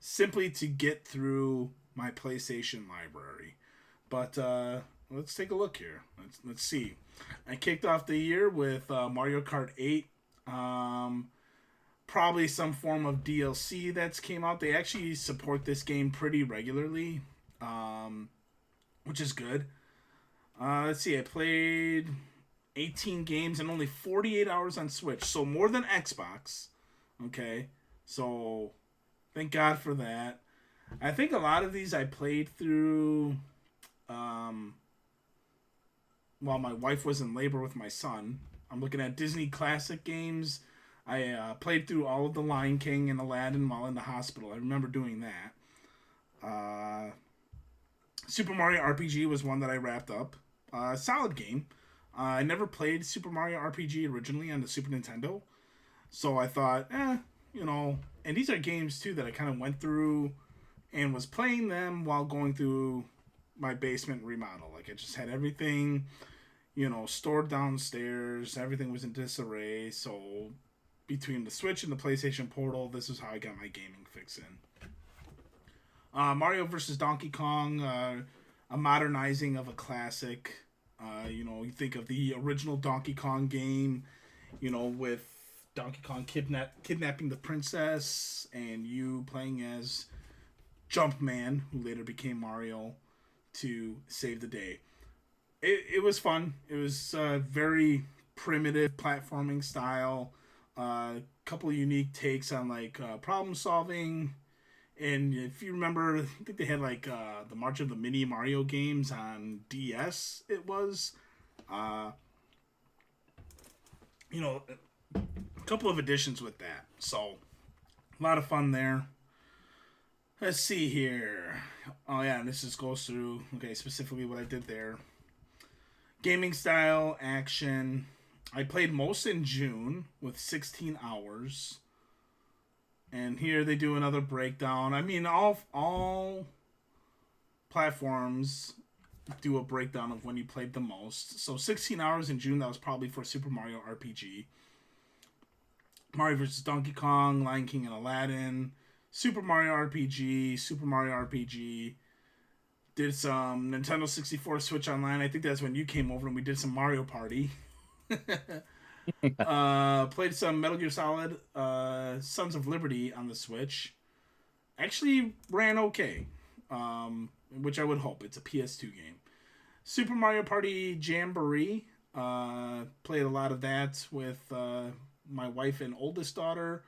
simply to get through my PlayStation library. But let's take a look here. Let's see. I kicked off the year with Mario Kart 8. Um, Probably some form of DLC that's came out. They actually support this game pretty regularly, um, which is good. Let's see. I played 18 games and only 48 hours on Switch, so more than Xbox. Okay, so thank God for that. I think a lot of these I played through um, while my wife was in labor with my son. I'm looking at Disney Classic games. I played through all of The Lion King and Aladdin while in the hospital. I remember doing that. Super Mario RPG was one that I wrapped up. Solid game. I never played Super Mario RPG originally on the Super Nintendo. So I thought, and these are games too that I kind of went through and was playing them while going through my basement remodel. Like I just had everything, stored downstairs. Everything was in disarray. So between the Switch and the PlayStation Portal, this is how I got my gaming fix in. Mario vs. Donkey Kong, a modernizing of a classic. You think of the original Donkey Kong game, with Donkey Kong kidnapping the princess and you playing as Jumpman, who later became Mario, to save the day. It was fun. It was very primitive platforming style. Couple of unique takes on like problem solving. And if you remember, I think they had like the March of the Mini Mario games on DS. It was, uh, a couple of additions with that. So a lot of fun there. Let's see here. Oh yeah, and this just goes through specifically what I did there. Gaming style, action. I played most in June with 16 hours. And here they do another breakdown. I mean, all platforms do a breakdown of when you played the most. So 16 hours in June, that was probably for Super Mario RPG. Mario vs. Donkey Kong, Lion King and Aladdin, Super Mario RPG, Super Mario RPG. Did some Nintendo 64 Switch Online. I think that's when you came over and we did some Mario Party. Played some Metal Gear Solid, Sons of Liberty on the Switch. Actually ran okay, which I would hope. It's a PS2 game. Super Mario Party Jamboree. Played a lot of that with my wife and oldest daughter.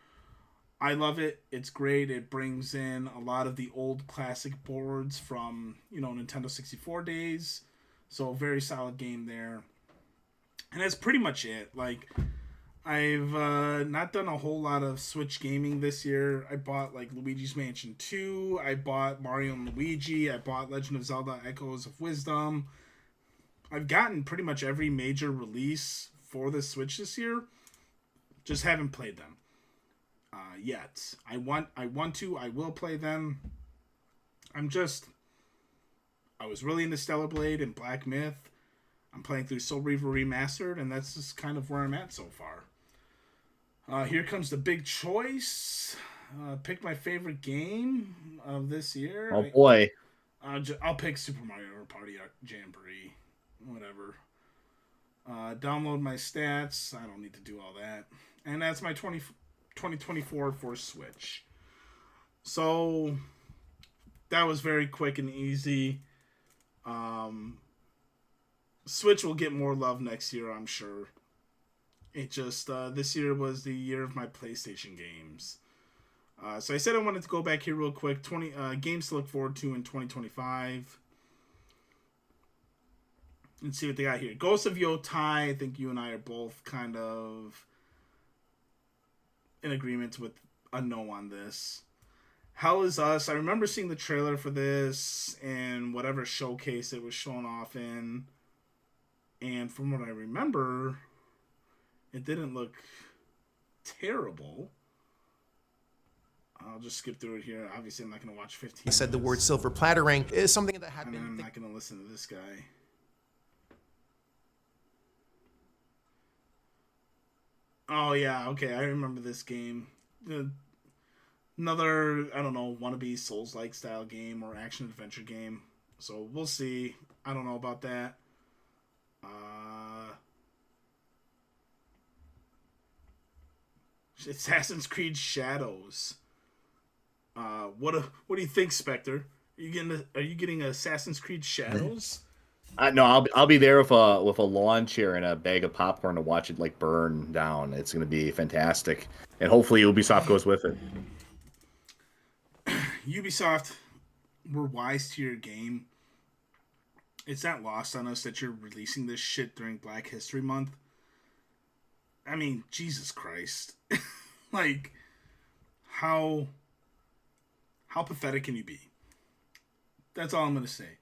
I love it. It's great. It brings in a lot of the old classic boards from Nintendo 64 days. So very solid game there. And that's pretty much it. Like, I've not done a whole lot of Switch gaming this year. I bought like Luigi's Mansion 2. I bought Mario and Luigi. I bought Legend of Zelda Echoes of Wisdom. I've gotten pretty much every major release for the Switch this year. Just haven't played them yet. I want to. I will play them. I was really into Stellar Blade and Black Myth. I'm playing through Soul Reaver Remastered, and that's just kind of where I'm at so far. Here comes the big choice. Pick my favorite game of this year. Oh boy. I'll pick Super Mario Party Jamboree. Whatever. Download my stats. I don't need to do all that. And that's my 2024 for Switch. So that was very quick and easy. Switch will get more love next year, I'm sure. It just, this year was the year of my PlayStation games. So I said I wanted to go back here real quick. 20 games to look forward to in 2025. Let's see what they got here. Ghost of Yotai, I think you and I are both kind of in agreement with a no on this. Hell Is Us, I remember seeing the trailer for this and whatever showcase it was shown off in. And from what I remember, it didn't look terrible. I'll just skip through it here. Obviously, I'm not going to watch 15 He said the minutes, word silver plattering is something that had and then been... I'm not going to listen to this guy. Oh, yeah, okay, I remember this game. Another, I don't know, wannabe Souls-like style game or action-adventure game. So, we'll see. I don't know about that. Assassin's Creed Shadows. What do you think, Spectre? Are you getting Assassin's Creed Shadows? No, I'll be there with a lawn chair and a bag of popcorn to watch it like burn down. It's going to be fantastic, and hopefully Ubisoft goes with it. Ubisoft were wise to your game. It's not lost on us that you're releasing this shit during Black History Month. I mean, Jesus Christ. Like, how pathetic can you be? That's all I'm going to say.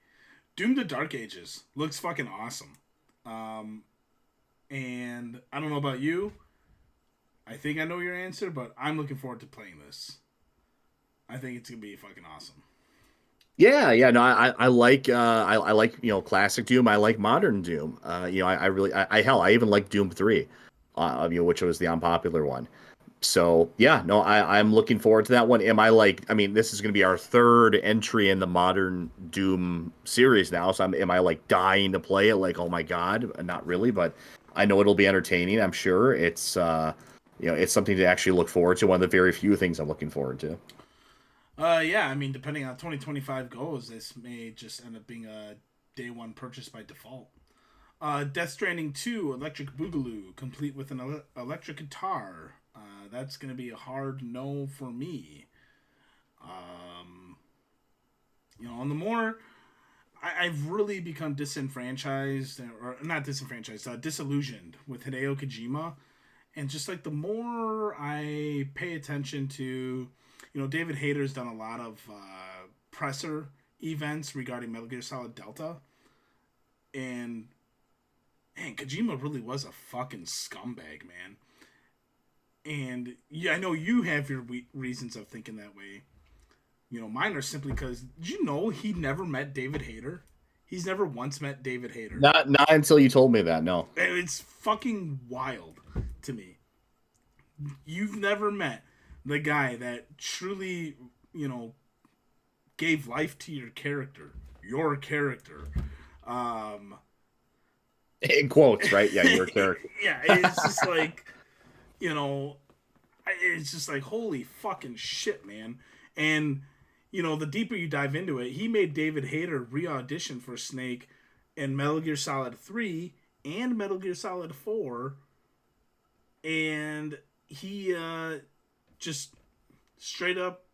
Doom the Dark Ages looks fucking awesome. And I don't know about you. I think I know your answer, but I'm looking forward to playing this. I think it's going to be fucking awesome. Yeah, no, I like I like classic Doom. I like modern Doom. I really I even like Doom 3, which was the unpopular one. So yeah, no, I'm looking forward to that one. I mean, this is going to be our third entry in the modern Doom series now. So am I like dying to play it? Like, oh my God, not really, but I know it'll be entertaining. I'm sure it's it's something to actually look forward to. One of the very few things I'm looking forward to. Yeah, I mean, depending on how 2025 goes, this may just end up being a day one purchase by default. Death Stranding 2, Electric Boogaloo, complete with an electric guitar. That's going to be a hard no for me. On the more, I've really become disenfranchised, or not disenfranchised, disillusioned with Hideo Kojima. And just like the more I pay attention to, David Hayter's done a lot of presser events regarding Metal Gear Solid Delta. And, man, Kojima really was a fucking scumbag, man. And yeah, I know you have your reasons of thinking that way. Mine are simply because, did you know he never met David Hayter? He's never once met David Hayter. Not until you told me that, no. It's fucking wild to me. You've never met the guy that truly, gave life to your character. Your character. In quotes, right? Yeah, your character. Yeah, it's just like, it's just like, holy fucking shit, man. And, the deeper you dive into it, he made David Hayter re-audition for Snake in Metal Gear Solid 3 and Metal Gear Solid 4. And he just straight up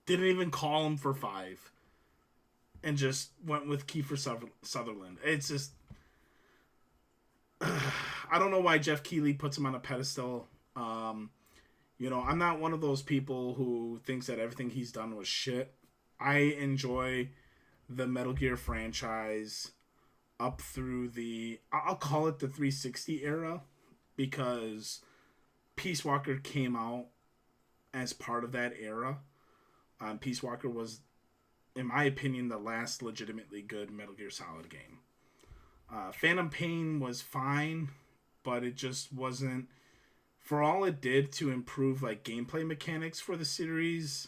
didn't even call him for 5. And just went with Kiefer Sutherland. It's just... I don't know why Jeff Keighley puts him on a pedestal. I'm not one of those people who thinks that everything he's done was shit. I enjoy the Metal Gear franchise up through I'll call it the 360 era, because Peace Walker came out as part of that era. Peace Walker was, in my opinion, the last legitimately good Metal Gear Solid game. Phantom Pain was fine, but it just wasn't, for all it did to improve like gameplay mechanics for the series,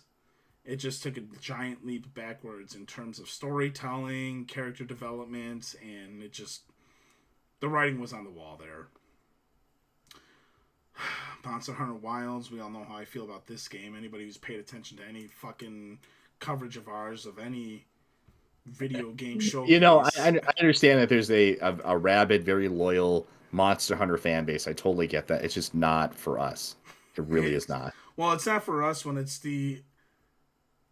it just took a giant leap backwards in terms of storytelling, character development, and the writing was on the wall there. Monster Hunter Wilds, we all know how I feel about this game. Anybody who's paid attention to any fucking coverage of ours of any video game showcase. I understand that there's a rabid, very loyal Monster Hunter fan base. I totally get that. It's just not for us. It really is not. Well, it's not for us when it's the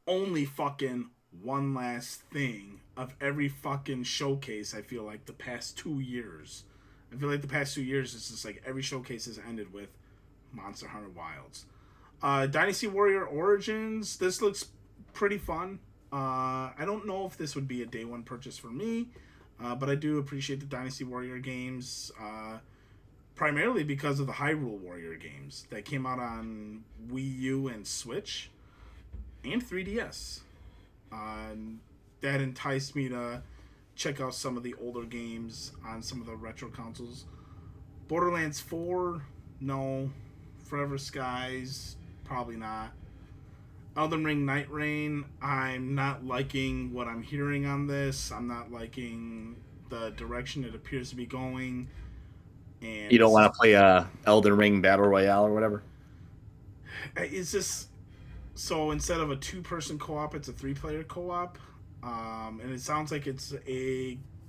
only fucking one last thing of every fucking showcase. I feel like the past 2 years. I feel like the past 2 years, it's just like every showcase has ended with Monster Hunter Wilds. Dynasty Warrior Origins. This looks pretty fun. I don't know if this would be a day one purchase for me, but I do appreciate the Dynasty Warrior games, primarily because of the Hyrule Warrior games that came out on Wii U and Switch. and 3DS. That enticed me to check out some of the older games on some of the retro consoles. Borderlands 4, no. Forever Skies, probably not. Elden Ring Night Rain, I'm not liking what I'm hearing on this. I'm not liking the direction it appears to be going. And You don't want to play Elden Ring Battle Royale or whatever? It's just so instead of a 2-person co-op, it's a 3-player co-op, and it sounds like it's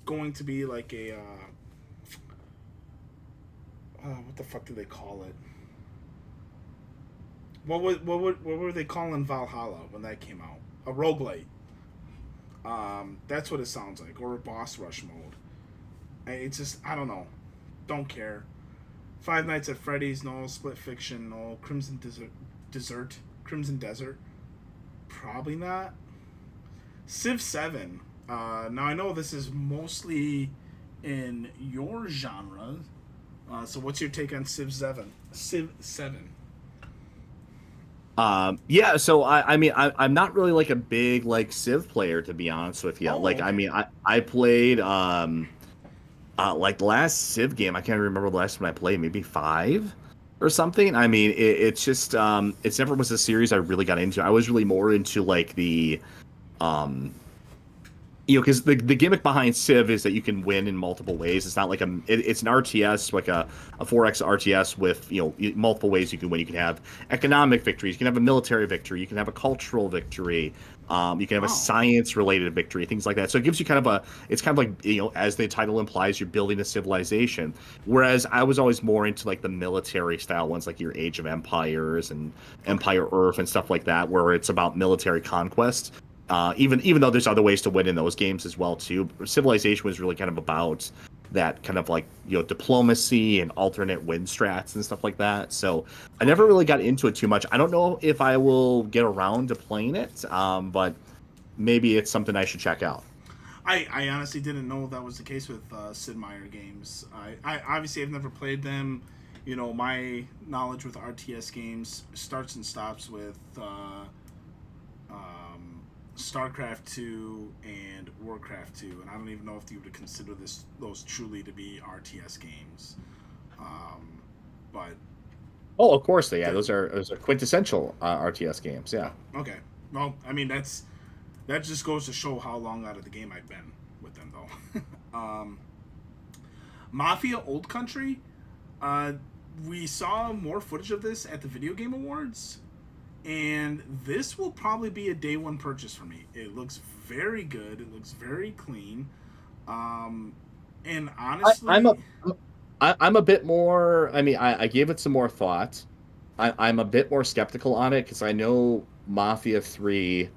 going to be like a what the fuck do they call it? What were they calling Valhalla when that came out? A roguelite. That's what it sounds like, or a boss rush mode. It's just, I don't know. Don't care. Five Nights at Freddy's, no. Split Fiction, no. Crimson Desert, probably not. Civ 7. Now I know this is mostly in your genre. So what's your take on Civ 7? Civ 7. Yeah, so I mean I'm not really like a big like Civ player, to be honest with you. Like, Okay. I mean I played like the last Civ game, I can't remember the last one I played, maybe 5 or something. I mean it's just it's never was a series I really got into. I was really more into like the because the gimmick behind Civ is that you can win in multiple ways. It's not like it's an RTS, like a 4X RTS with multiple ways you can win. You can have economic victories, you can have a military victory, you can have a cultural victory, you can have a science related victory, things like that. So it gives you it's kind of like as the title implies, you're building a civilization. Whereas I was always more into like the military style ones, like your Age of Empires and Empire Earth and stuff like that, where it's about military conquest. Even though there's other ways to win in those games as well too, Civilization was really kind of about that kind of like diplomacy and alternate win strats and stuff like that. So I never really got into it too much. I don't know if I will get around to playing it, but maybe it's something I should check out. I honestly didn't know that was the case with Sid Meier games. I obviously have never played them. My knowledge with RTS games starts and stops with StarCraft 2 and Warcraft 2, and I don't even know if you would consider those truly to be RTS games. But of course those are quintessential RTS games. Yeah. Okay. Well, I mean that just goes to show how long out of the game I've been with them, though. Mafia Old Country. We saw more footage of this at the Video Game Awards. And this will probably be a day one purchase for me. It looks very good. It looks very clean. And honestly, I'm a bit more. I mean, I gave it some more thought. I'm a bit more skeptical on it because I know Mafia 3.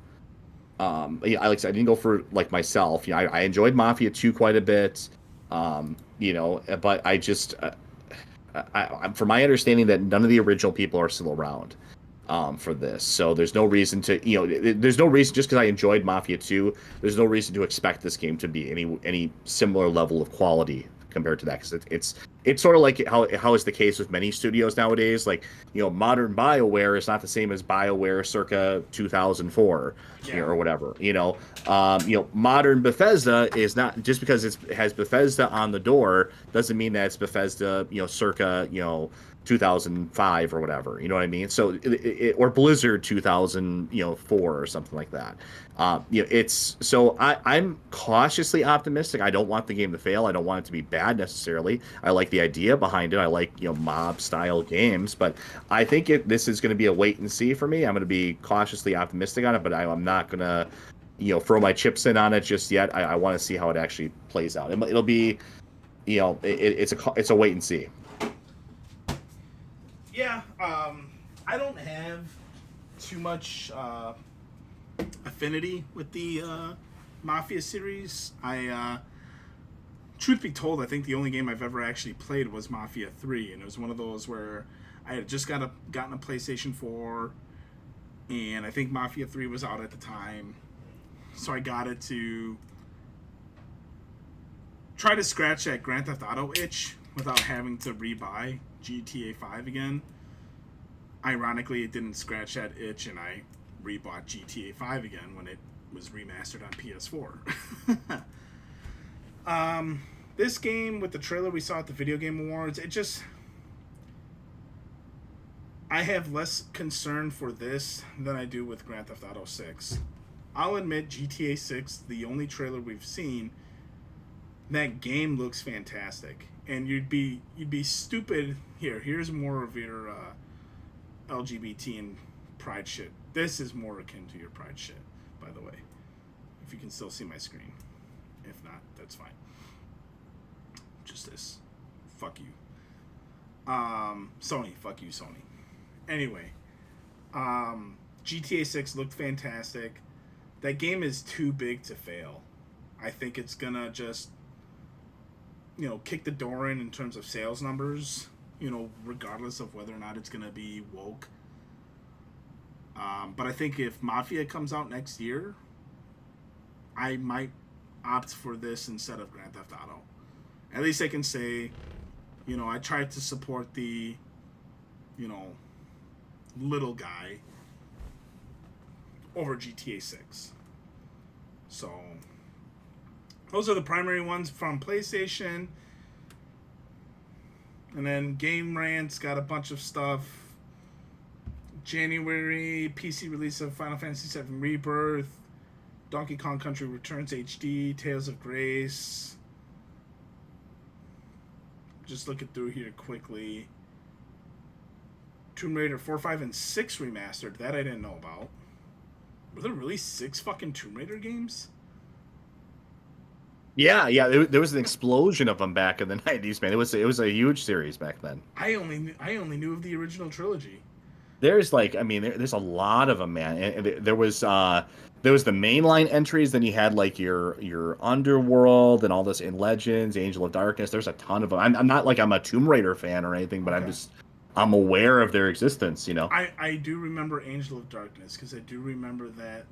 I didn't go for like myself. I enjoyed Mafia 2 quite a bit. But I just, from my understanding, that none of the original people are still around. For this, so there's no reason to there's no reason, just because I enjoyed Mafia 2, there's no reason to expect this game to be any similar level of quality compared to that, because it's sort of like how is the case with many studios nowadays. Like modern BioWare is not the same as BioWare circa 2004 or whatever. Modern Bethesda is not, just because it has Bethesda on the door doesn't mean that it's Bethesda circa 2005 or whatever, you know what I mean? So or Blizzard 2004 or something like that. I'm cautiously optimistic. I don't want the game to fail. I don't want it to be bad necessarily. I like the idea behind it. I like mob style games, but I think this is going to be a wait and see for me. I'm going to be cautiously optimistic on it, but I'm not going to throw my chips in on it just yet. I want to see how it actually plays out. It'll be it's a wait and see. Yeah, I don't have too much affinity with the Mafia series. Truth be told, I think the only game I've ever actually played was Mafia 3, and it was one of those where I had just gotten a PlayStation 4, and I think Mafia 3 was out at the time, so I got it to try to scratch that Grand Theft Auto itch without having to rebuy GTA 5 again. Ironically, it didn't scratch that itch, and I rebought GTA 5 again when it was remastered on PS4. This game, with the trailer we saw at the Video Game Awards, I have less concern for this than I do with Grand Theft Auto 6. I'll admit GTA 6, the only trailer we've seen, that game looks fantastic. And you'd be stupid. Here's more of your LGBT and pride shit. This is more akin to your pride shit, by the way. If you can still see my screen. If not, that's fine. Just this. Fuck you. Sony. Fuck you, Sony. Anyway. GTA 6 looked fantastic. That game is too big to fail. I think it's gonna just, kick the door in terms of sales numbers, regardless of whether or not it's gonna be woke. But I think if Mafia comes out next year, I might opt for this instead of Grand Theft Auto. At least I can say, I tried to support the, little guy over GTA 6. So, those are the primary ones from PlayStation. And then Game Rant's got a bunch of stuff. January, PC release of Final Fantasy VII Rebirth, Donkey Kong Country Returns HD, Tales of Grace. Just looking through here quickly. Tomb Raider 4, 5, and 6 remastered. That I didn't know about. Were there really 6 fucking Tomb Raider games? Yeah. There was an explosion of them back in the 90s, man. It was a huge series back then. I only knew of the original trilogy. There's there's a lot of them, man. And there was the mainline entries. Then you had your Underworld and all this in Legends, Angel of Darkness. There's a ton of them. I'm not I'm a Tomb Raider fan or anything, but okay. I'm aware of their existence. I do remember Angel of Darkness because I do remember that.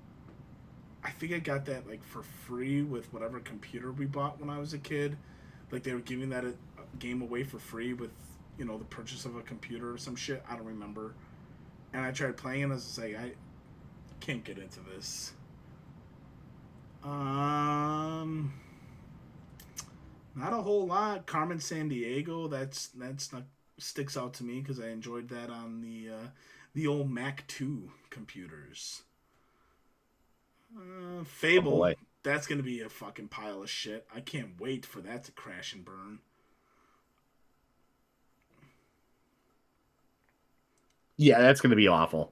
I think I got that for free with whatever computer we bought when I was a kid. They were giving that a game away for free with the purchase of a computer or some shit. I don't remember. And I tried playing it, and I was just like, I can't get into this. Not a whole lot. Carmen Sandiego, that's not sticks out to me because I enjoyed that on the old Mac 2 computers. Fable, oh, that's gonna be a fucking pile of shit. I can't wait for that to crash and burn. Yeah, that's going to be awful.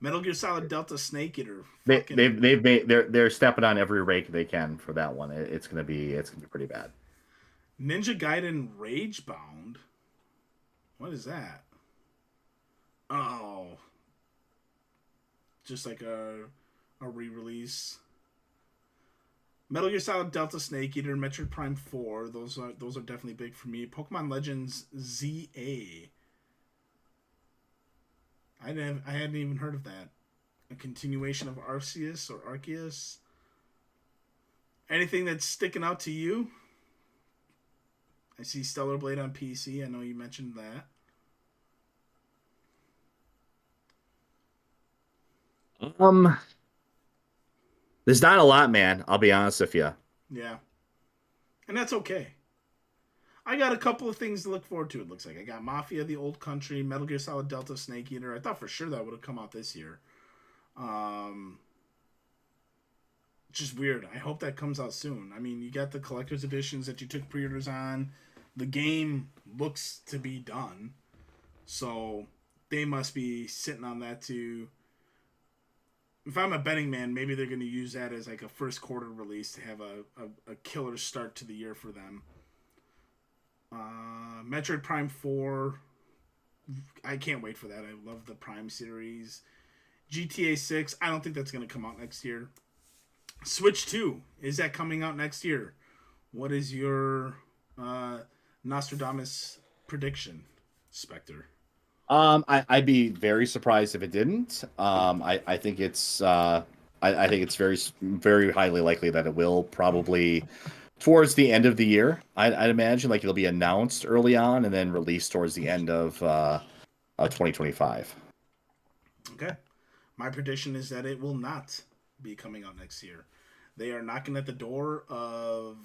Metal Gear Solid Delta Snake Eater. They're stepping on every rake they can for that one. It's going to be pretty bad. Ninja Gaiden Ragebound. What is that? Oh, just like a re-release. Metal Gear Solid Delta Snake Eater, Metroid Prime 4. Those are definitely big for me. Pokemon Legends ZA. I hadn't even heard of that. A continuation of Arceus. Anything that's sticking out to you? I see Stellar Blade on PC. I know you mentioned that. There's not a lot, man. I'll be honest with you. Yeah. And that's okay. I got a couple of things to look forward to, it looks like. I got Mafia, The Old Country, Metal Gear Solid Delta Snake Eater. I thought for sure that would have come out this year. Just weird. I hope that comes out soon. I mean, you got the collector's editions that you took pre-orders on. The game looks to be done. So they must be sitting on that too. If I'm a betting man, maybe they're going to use that as a first quarter release to have a killer start to the year for them. Metroid Prime 4. I can't wait for that. I love the Prime series. GTA 6. I don't think that's going to come out next year. Switch 2. Is that coming out next year? What is your Nostradamus prediction, Spectre? I'd be very surprised if it didn't. I think it's I think it's very, very highly likely that it will probably towards the end of the year. I'd imagine it'll be announced early on and then released towards the end of 2025. Okay. My prediction is that it will not be coming out next year. They are knocking at the door of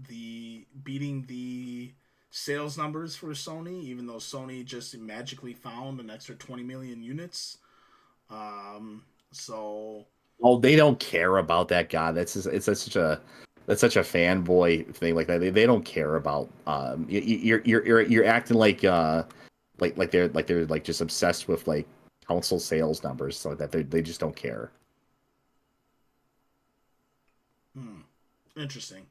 the beating the sales numbers for Sony, even though Sony just magically found an extra 20 million units. So Oh, they don't care about that. God, that's such a fanboy thing like that. They don't care about you're acting like they're like just obsessed with like console sales numbers so that they just don't care. interesting.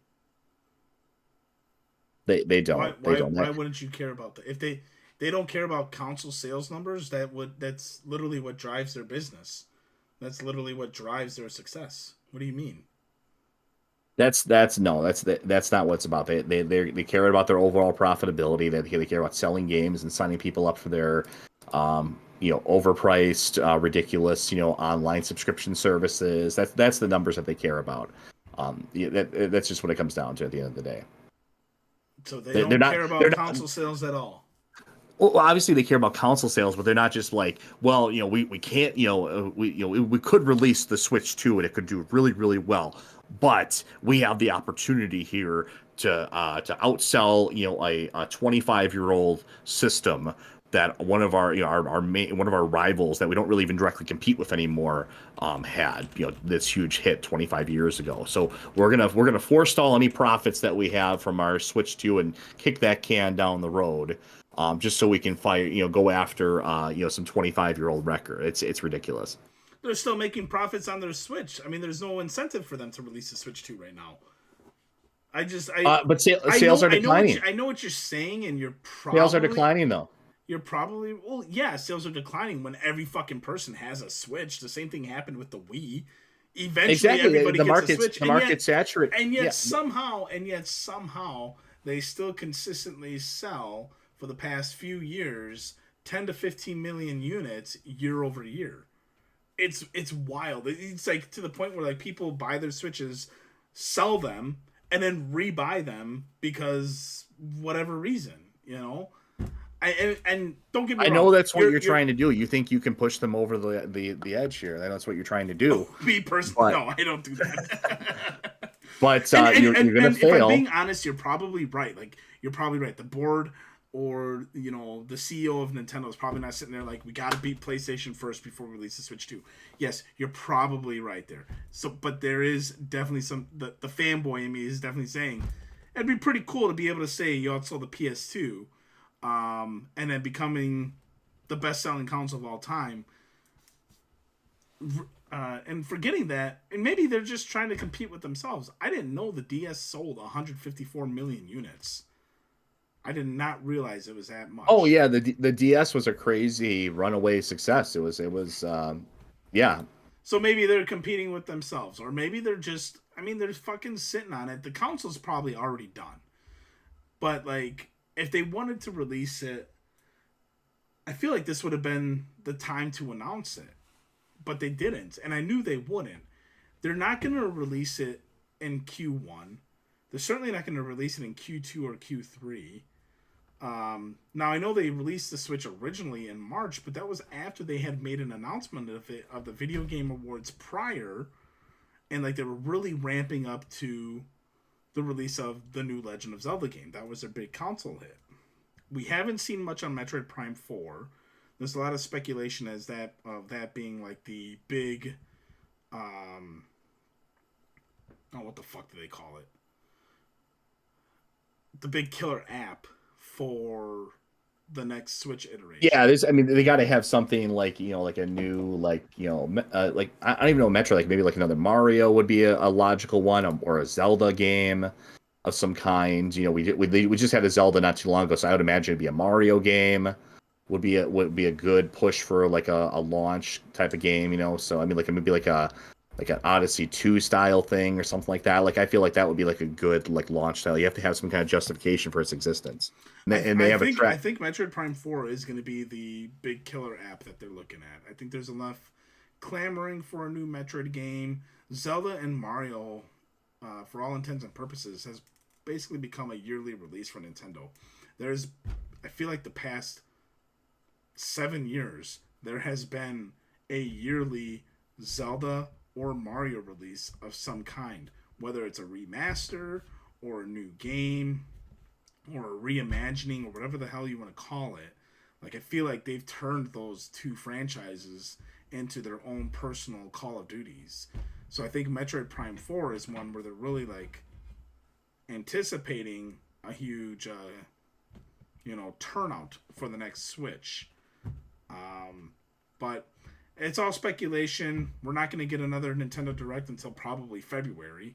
They Why don't they why don't. why wouldn't you care about that? If they don't care about console sales numbers, that's literally what drives their business. That's literally what drives their success. What do you mean? That's no, that's not what it's about. They care about their overall profitability. They care about selling games and signing people up for their overpriced, ridiculous, online subscription services. That's the numbers that they care about. Yeah, that's just what it comes down to at the end of the day. So they They're don't not care they're about not console sales at all. Well, obviously they care about console sales, but they're not just like, well, we can't, we could release the Switch 2 and it could do really, really well, but we have the opportunity here to outsell, a 25-year-old system that one of our, our main, one of our rivals that we don't really even directly compete with anymore, had, this huge hit 25 years ago. So we're gonna forestall any profits that we have from our Switch 2 and kick that can down the road, just so we can go after, some 25-year-old record. It's ridiculous. They're still making profits on their Switch. I mean, there's no incentive for them to release a Switch 2 right now. But I sales know are declining. I know what you're saying, and Sales are declining though. you're probably well, yeah, sales are declining when every fucking person has a Switch. The same thing happened with the Wii. Eventually, Exactly. everybody The gets a market's Switch, the market's saturated. and Yeah. yet somehow they still consistently sell for the past few years 10 to 15 million units year over year. It's wild. It's like to the point where like people buy their Switches, sell them, and then rebuy them because whatever reason, you know. And don't get me I wrong. know that's what you're trying to do. You think you can push them over the edge here. That's what you're trying to do. Me personally, But no, I don't do that. but and you're gonna if I'm fail. being honest, you're probably right. Like you're probably right. The board or the CEO of Nintendo is probably not sitting there like we got to beat PlayStation first before we release the Switch 2. Yes, you're probably right there. So, but there is definitely the fanboy in me is definitely saying it'd be pretty cool to be able to say you outsold the PS2, and then becoming the best-selling console of all time. And forgetting that, and maybe they're just trying to compete with themselves. I didn't know the DS sold 154 million units. I did not realize it was that much. Oh yeah, the DS was a crazy runaway success. It was yeah. So maybe they're competing with themselves, or maybe they're just. I mean, they're fucking sitting on it. The console's probably already done. But like, if they wanted to release it, I feel like this would have been the time to announce it. But they didn't, and I knew they wouldn't. They're not going to release it in Q1. They're certainly not going to release it in Q2 or Q3. Now I know they released the Switch originally in March, but that was after they had made an announcement of the Video Game Awards prior, and like they were really ramping up to the release of the new Legend of Zelda game. That was their big console hit. We haven't seen much on Metroid Prime 4. There's a lot of speculation as that being like the big, what the fuck do they call it? The big killer app for the next Switch iteration. Yeah, I mean, they got to have something like like a new like I don't even know Metro, like maybe like another Mario would be a logical one, or a Zelda game of some kind. We just had a Zelda not too long ago, so I would imagine it'd be a Mario game. Would be a good push for like a launch type of game. So I mean, like it would be like an Odyssey 2 style thing or something like that. Like I feel like that would be like a good like launch style. You have to have some kind of justification for its existence. And they have a track. I think Metroid Prime 4 is going to be the big killer app that they're looking at. I think there's enough clamoring for a new Metroid game. Zelda and Mario, for all intents and purposes, has basically become a yearly release for Nintendo. I feel like the past 7 years, there has been a yearly Zelda or Mario release of some kind, whether it's a remaster or a new game or a reimagining or whatever the hell you want to call it. Like, I feel like they've turned those two franchises into their own personal Call of Duties. So I think Metroid Prime 4 is one where they're really like anticipating a huge turnout for the next Switch. But it's all speculation. We're not going to get another Nintendo Direct until probably February.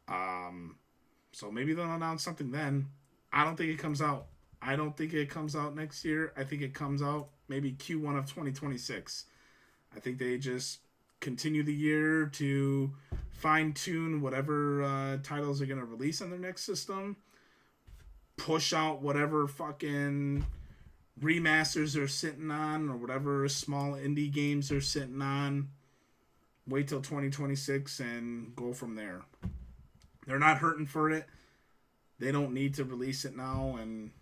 So maybe they'll announce something then. I don't think it comes out. I don't think it comes out next year. I think it comes out maybe Q1 of 2026. I think they just continue the year to fine-tune whatever titles they're going to release on their next system. Push out whatever fucking remasters they're sitting on or whatever small indie games they're sitting on. Wait till 2026 and go from there. They're not hurting for it. They don't need to release it now, and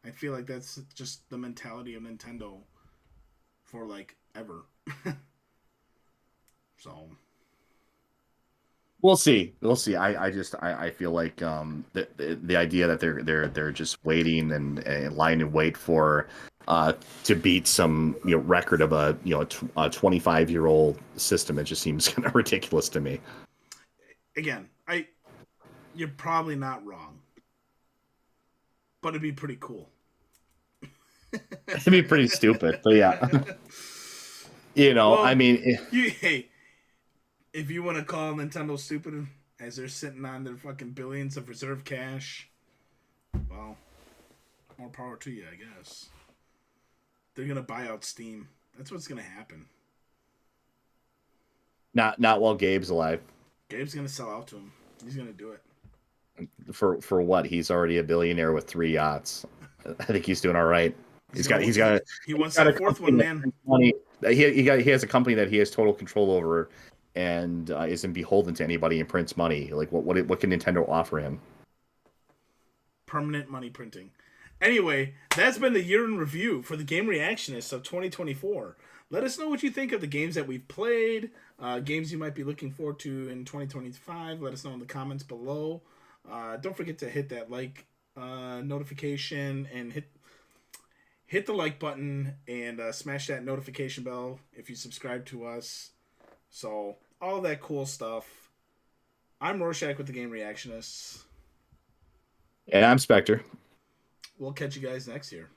I feel like that's just the mentality of Nintendo for like ever. So we'll see. I feel like the idea that they're just waiting and lying in wait for to beat some record of a 25-year-old system. It just seems kind of ridiculous to me. Again, you're probably not wrong, but it'd be pretty cool. It'd be pretty stupid, but yeah. Well, I mean, if you want to call Nintendo stupid as they're sitting on their fucking billions of reserve cash, well, more power to you, I guess. They're gonna buy out Steam. That's what's gonna happen. Not while Gabe's alive. Gabe's gonna sell out to him. He's gonna do it. For what? He's already a billionaire with 3 yachts. I think he's doing all right. He wants that fourth one, man. Money. He has a company that he has total control over, and isn't beholden to anybody and prints money. Like what can Nintendo offer him? Permanent money printing. Anyway, that's been the year in review for the Game Reactionists of 2024. Let us know what you think of the games that we've played, games you might be looking forward to in 2025. Let us know in the comments below. Don't forget to hit that like notification and hit the like button and smash that notification bell if you subscribe to us. So, all that cool stuff. I'm Rorschach with the Game Reactionists. And I'm Spectre. We'll catch you guys next year.